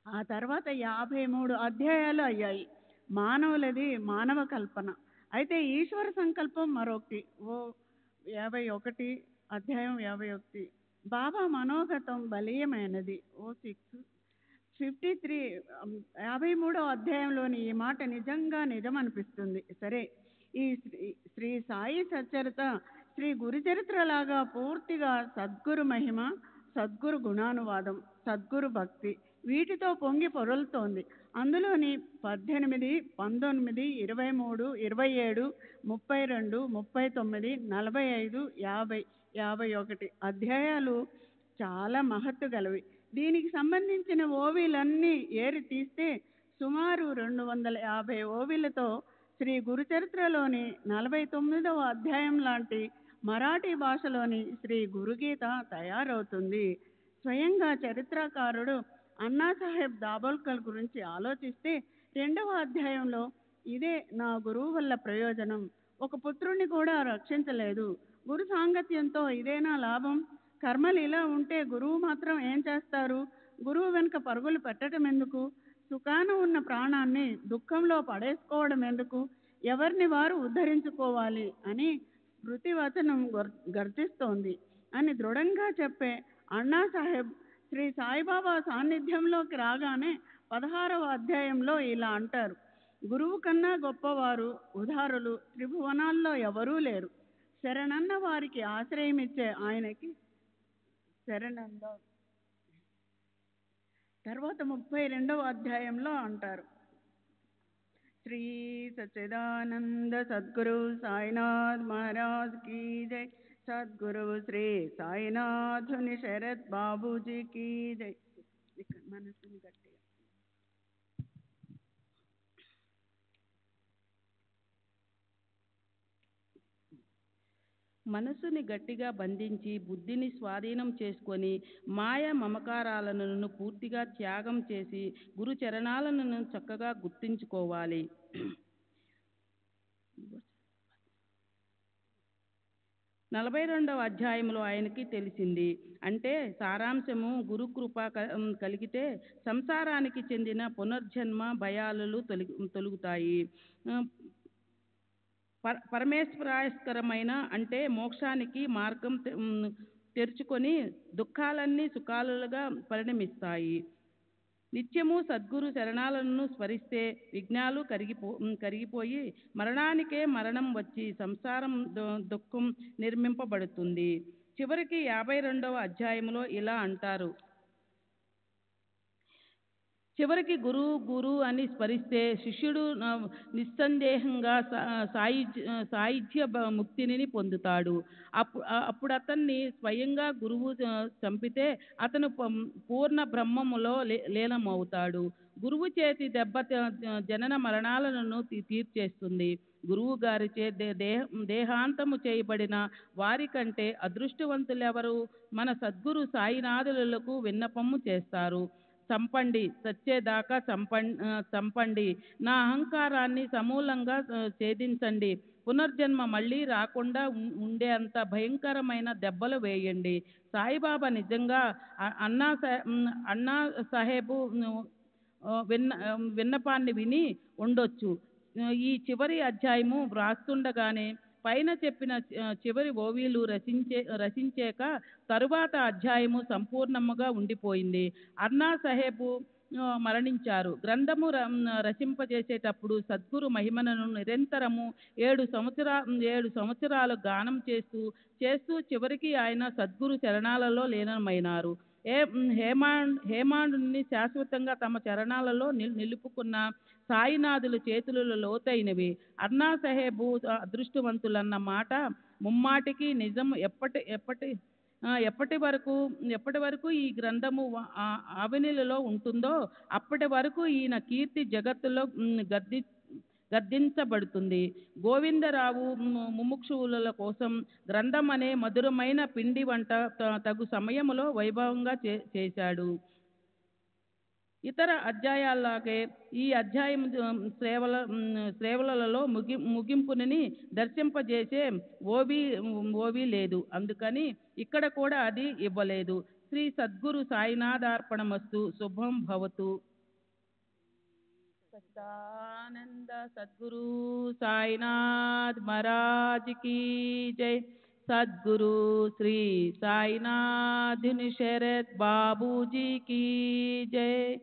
Speaker 6: ఆ తర్వాత 53 అధ్యాయాలు అయ్యాయి. మానవులది మానవ కల్పన.
Speaker 7: అయితే ఈశ్వర సంకల్పం మరొకటి. 51 అధ్యాయం 51. బాబా మనోగతం బలీయమైనది. 53 53వ అధ్యాయంలోని ఈ మాట నిజంగా నిజం అనిపిస్తుంది. సరే, ఈ శ్రీ సాయి సచ్చరిత శ్రీ గురుచరిత్రలాగా పూర్తిగా సద్గురు మహిమ, సద్గురు గుణానువాదం, సద్గురు భక్తి వీటితో పొంగి పొరలుతోంది. అందులోని 18, 19, 23, 27, 32, 39, 45, 50, 51 అధ్యాయాలు చాలా మహత్తు గలవి. దీనికి సంబంధించిన ఓవిలన్నీ ఏరి తీస్తే సుమారు 250 ఓవిలతో శ్రీ గురుచరిత్రలోని 49వ అధ్యాయం లాంటి మరాఠీ భాషలోని శ్రీ గురుగీత తయారవుతుంది. స్వయంగా చరిత్రకారుడు అన్నాసాహెబ్ దాబోల్కర్ గురించి ఆలోచిస్తే 2వ అధ్యాయంలో ఇదే నా గురువు వల్ల ప్రయోజనం, ఒక పుత్రుణ్ణి కూడా రక్షించలేదు, గురు సాంగత్యంతో ఇదేనా లాభం, కర్మలు ఇలా ఉంటే గురువు మాత్రం ఏం చేస్తారు, గురువు వెనుక పరుగులు పెట్టడం ఎందుకు, సుఖాన ఉన్న ప్రాణాన్ని దుఃఖంలో పడేసుకోవడం ఎందుకు, ఎవరిని వారు ఉద్ధరించుకోవాలి అని స్మృతివచనం గర్జిస్తోంది అని దృఢంగా చెప్పే అన్నాసాహెబ్ శ్రీ సాయిబాబా సాన్నిధ్యంలోకి రాగానే 16వ అధ్యాయంలో ఇలా అంటారు: గురువు కన్నా గొప్పవారు, ఉదారులు త్రిభువనాల్లో ఎవరూ లేరు. శరణన్న వారికి ఆశ్రయమిచ్చే ఆయనకి శరణంలో. తర్వాత 32వ అధ్యాయంలో అంటారు: శ్రీ సచ్చిదానంద సద్గురు సాయినాథ్ మహారాజ్ కీ జై, సద్గురు శ్రీ సాయినాథుని శరత్ బాబూజీ కీ జై. మనసుని గట్టిగా
Speaker 6: మనసుని గట్టిగా బంధించి బుద్ధిని స్వాధీనం చేసుకొని మాయ మమకారాలను పూర్తిగా త్యాగం చేసి గురు చరణాలను చక్కగా గుర్తించుకోవాలి. 42వ అధ్యాయంలో ఆయనకి తెలిసింది అంటే సారాంశము, గురుకృప కలిగితే సంసారానికి చెందిన పునర్జన్మ భయాలు తొలుగుతాయి. పరమేశ్వరాస్కరమైన అంటే మోక్షానికి మార్గం తెరుచుకొని దుఃఖాలన్నీ సుఖాలుగా పరిణమిస్తాయి. నిత్యము సద్గురు శరణాలను స్మరిస్తే విఘ్నాలు కరిగిపోయి మరణానికే మరణం వచ్చి సంసారం దుఃఖం నిర్మింపబడుతుంది. చివరికి 52వ అధ్యాయంలో ఇలా అంటారు: చివరికి గురు అని స్మరిస్తే శిష్యుడు నిస్సందేహంగా సాయుధ్య ముక్తిని పొందుతాడు. అప్పుడు అతన్ని స్వయంగా గురువు చంపితే అతను పూర్ణ బ్రహ్మములో లీనమవుతాడు. గురువు చేతి దెబ్బ జనన మరణాలను తీర్చేస్తుంది. గురువు గారిచే దేహాంతము చేయబడిన వారి కంటే అదృష్టవంతులెవరు? మన సద్గురు సాయినాథులకు విన్నపము చేస్తారు: చంపండి, చచ్చేదాకా చంపండి, నా అహంకారాన్ని సమూలంగా ఛేదించండి, పునర్జన్మ మళ్ళీ రాకుండా ఉండేంత భయంకరమైన దెబ్బలు వేయండి. సాయిబాబా నిజంగా అన్నా సాహెబు విన్నపాన్ని విని ఉండొచ్చు. ఈ చివరి అధ్యాయము వ్రాస్తుండగానే పైన చెప్పిన చివరి ఓవీలు రచించాక తరువాత అధ్యాయము సంపూర్ణముగా ఉండిపోయింది. అన్నా సాహెబు మరణించారు. గ్రంథము రచింపజేసేటప్పుడు సద్గురు మహిమను నిరంతరము 7 సంవత్సరాలు గానం చేస్తూ చివరికి ఆయన సద్గురు చరణాలలో లీనమైనారు. హేమాండుని శాశ్వతంగా తమ చరణాలలో నిలుపుకున్న సాయినాథుల చేతులలో లోతైనవి. అన్నా సాహెబు అదృష్టవంతులన్న మాట ముమ్మాటికి నిజం. ఎప్పటి వరకు ఈ గ్రంథము ఆవెనిలలో ఉంటుందో అప్పటి వరకు ఈయన కీర్తి జగత్తులో గద్దించబడుతుంది. గోవిందరావు ముముక్షువుల కోసం గ్రంథం అనే మధురమైన పిండి వంట తగు సమయములో వైభవంగా చేశాడు. ఇతర అధ్యాయాల్లాగే ఈ అధ్యాయం శ్రేవలలో ముగింపుని దర్శింపజేసే ఓవి లేదు. అందుకని ఇక్కడ కూడా అది ఇవ్వలేదు. శ్రీ సద్గురు సాయినాథార్పణమస్తు. శుభం భవతు.
Speaker 7: सच्चिदानंद सद्गुरु साईनाथ महाराज की जय। सद्गुरु श्री साईनाथ शरद बाबू जी की जय।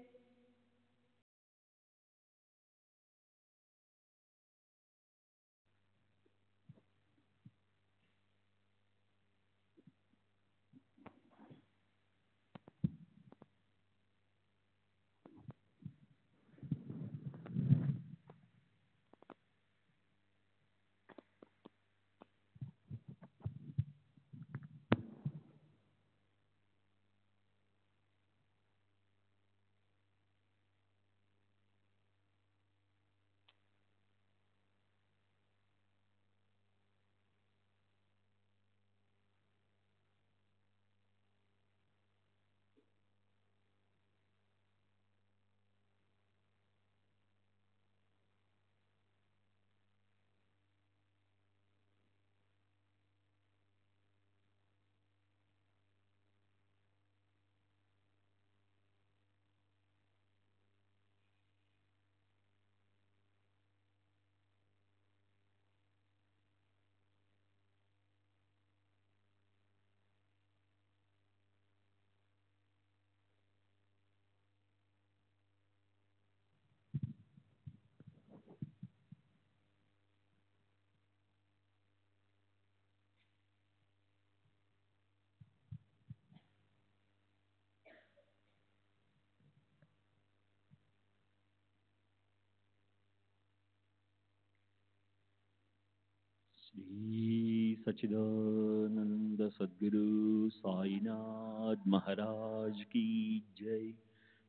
Speaker 2: श्री सच्चिदानंद सद्गुरु साईनाथ महाराज की जय।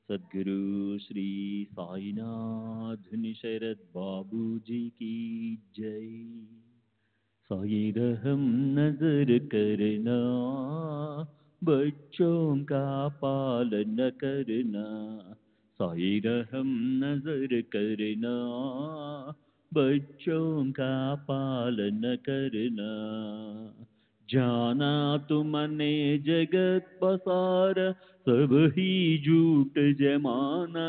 Speaker 2: सद्गुरु श्री साईनाथ शरद बाबू जी की जय। साई रहम नजर करना, बच्चों का पालन करना। साई रहम नजर करना, बच्चों का पालन करना। जाना तुमने जगत पसार, सब ही झूठ जमाना।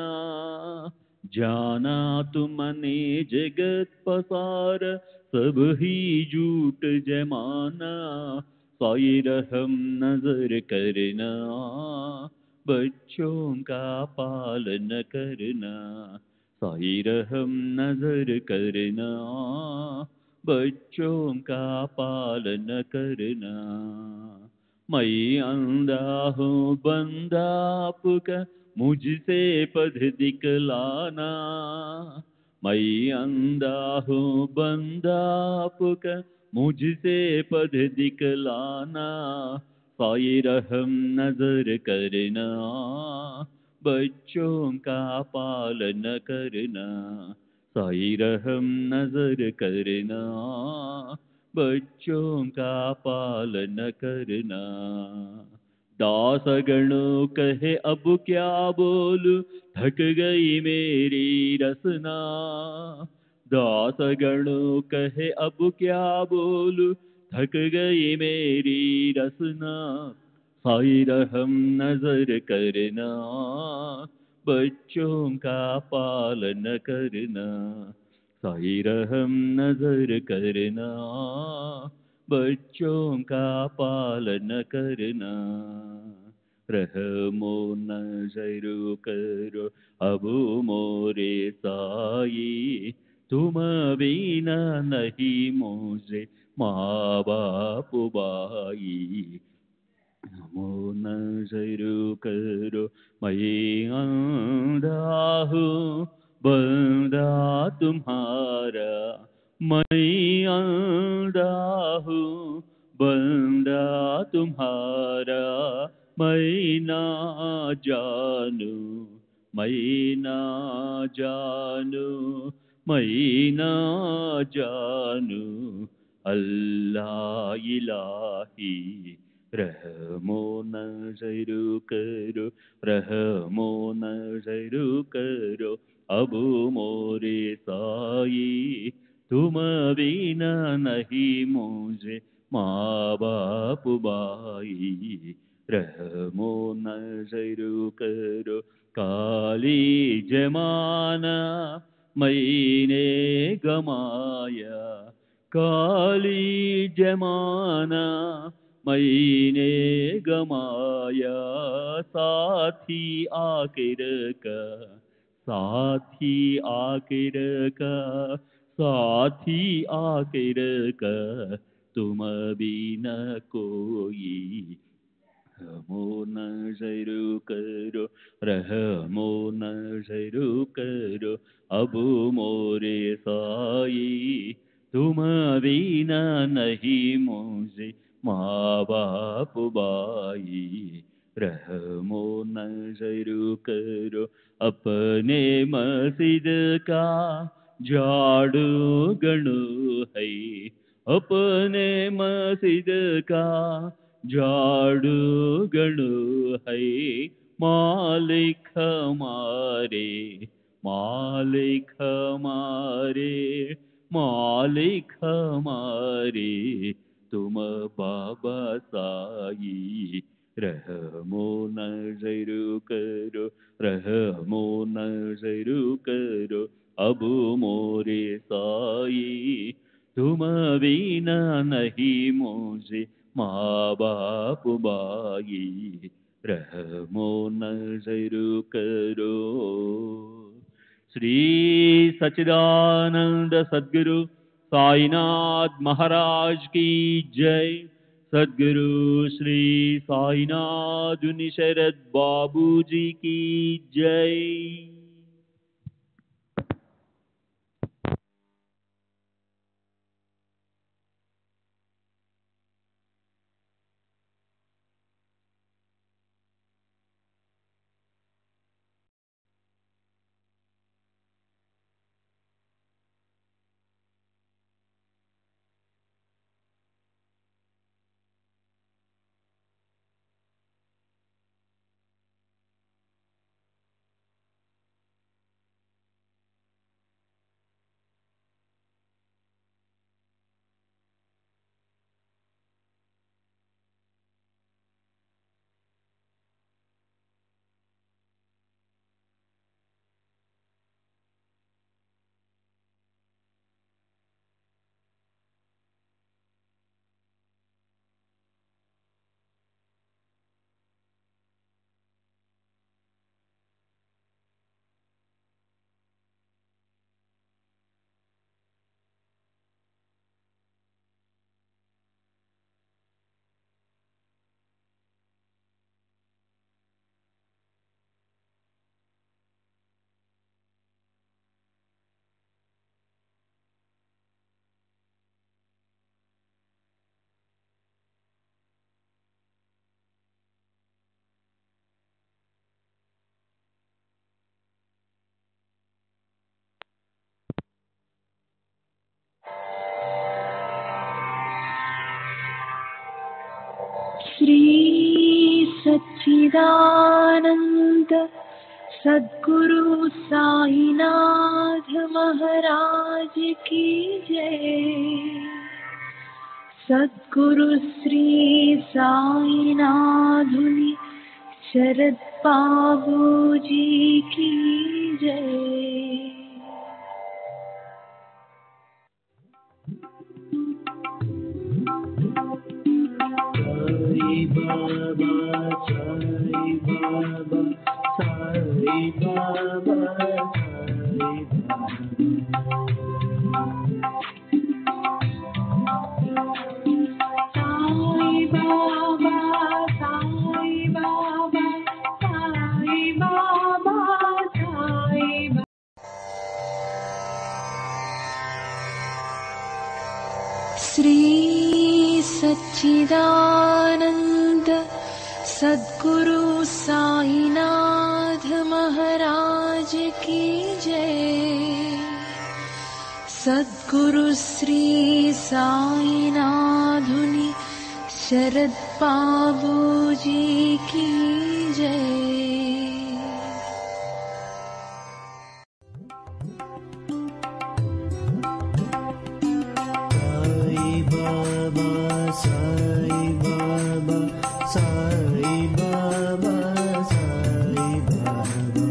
Speaker 2: जाना तुमने जगत पसार, सब ही झूठ जमाना। साई रहम नजर करना, बच्चों का पालन करना। साई रहम नजर करना, बच्चों का पालन करना। मैं अंधा हूँ बंदा आपका, मुझसे पथ दिखलाना। मैं अंधा हूँ बंदा आपका, मुझसे पथ दिखलाना। साई रहम नजर करना, बच्चों का पालन करना। साई रहम नजर करना, बच्चों का पालन करना। दास गणों कहे अब क्या बोलूं, थक गई मेरी रसना। दास गणों कहे अब क्या बोलूं, थक गई मेरी रसना। साई रहम नजर करना, बच्चों का पालन करना। साई रहम नजर करना, बच्चों का पालन करना। रहमो नजर करो अब मोरे साई, तुम बिना नहीं मुझे माँ बाप भाई। नमो नजर करो मैं अंधा हूँ बंदा तुम्हारा। मैं अंधा हूँ बंदा तुम्हारा। मैं ना जानू, मैं ना जानू, मैं ना जानू अल्लाह इलाही। रहमो नजर करो, रहमो नजर करो अब मोरे साई। तुम बिना नहीं मुझे माँ बाप भाई। रहमो नजर करो काली जमाना मैने गमाया, काली जमाना मैंने गमाया, साथी आखिर का, साथी आखिर का, साथी आखिर का, तुम भी न कोई, रहमो नज़र करो, रहमो नज़र करो, अब मोरे साई, तुम बिना नहीं मुझे माँ बाप भाई, रहमो नज़र करो, अपने मस्जिद का झाड़ू गणो है, अपने मस्जिद का झाड़ू गणो है, मालिक हमारे, मालिक हमारे, मालिक हमारे, तुम बाबा साई, रहमो नज़र करो, रहमो नज़र करो, अब मोरे साई, तुम बिना नहीं मुझे माँ बाप भाई, रहमो नज़र करो। श्री सच्चिदानंद सद्गुरु साईनाथ महाराज की जय। सद्गुरु श्री साईनाथ शरद बाबू जी की जय।
Speaker 8: श्री सच्चिदानंद सद्गुरु साईनाथ महाराज की जय। सद्गुरु श्री साईनाथुनि शरद बाबू जी की जय।
Speaker 9: साई बाबा, साई बाबा, साई बाबा, साई बाबा, साई बाबा, साई बाबा, साई बाबा।
Speaker 8: श्री सच्चिदानंद सद्गुरु साईनाथ महाराज की जय। सद्गुरु श्री साईनाथुनि शरद बाबू जी की जय।
Speaker 9: Sai Baba, Sai Baba, Sai Baba,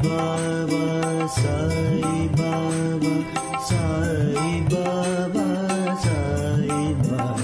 Speaker 9: Baba, Sai Baba, Sai Baba, Sai Baba.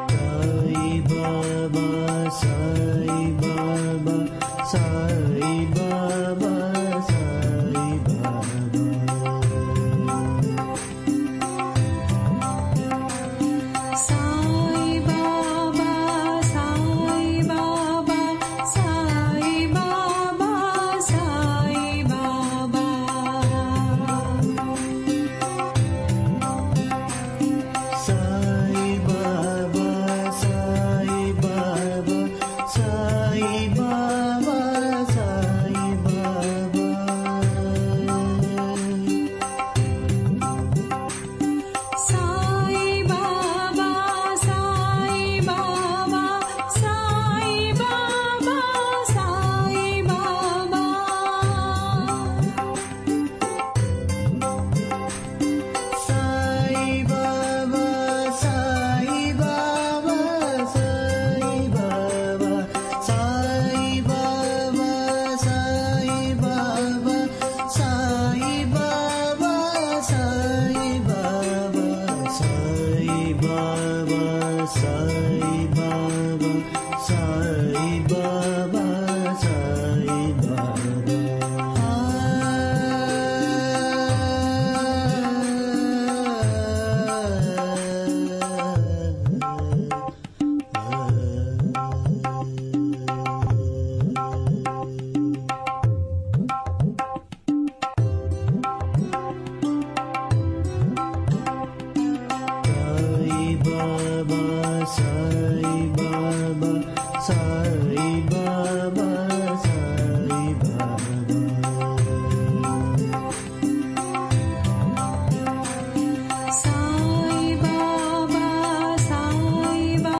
Speaker 9: Sai Baba, Sai Baba.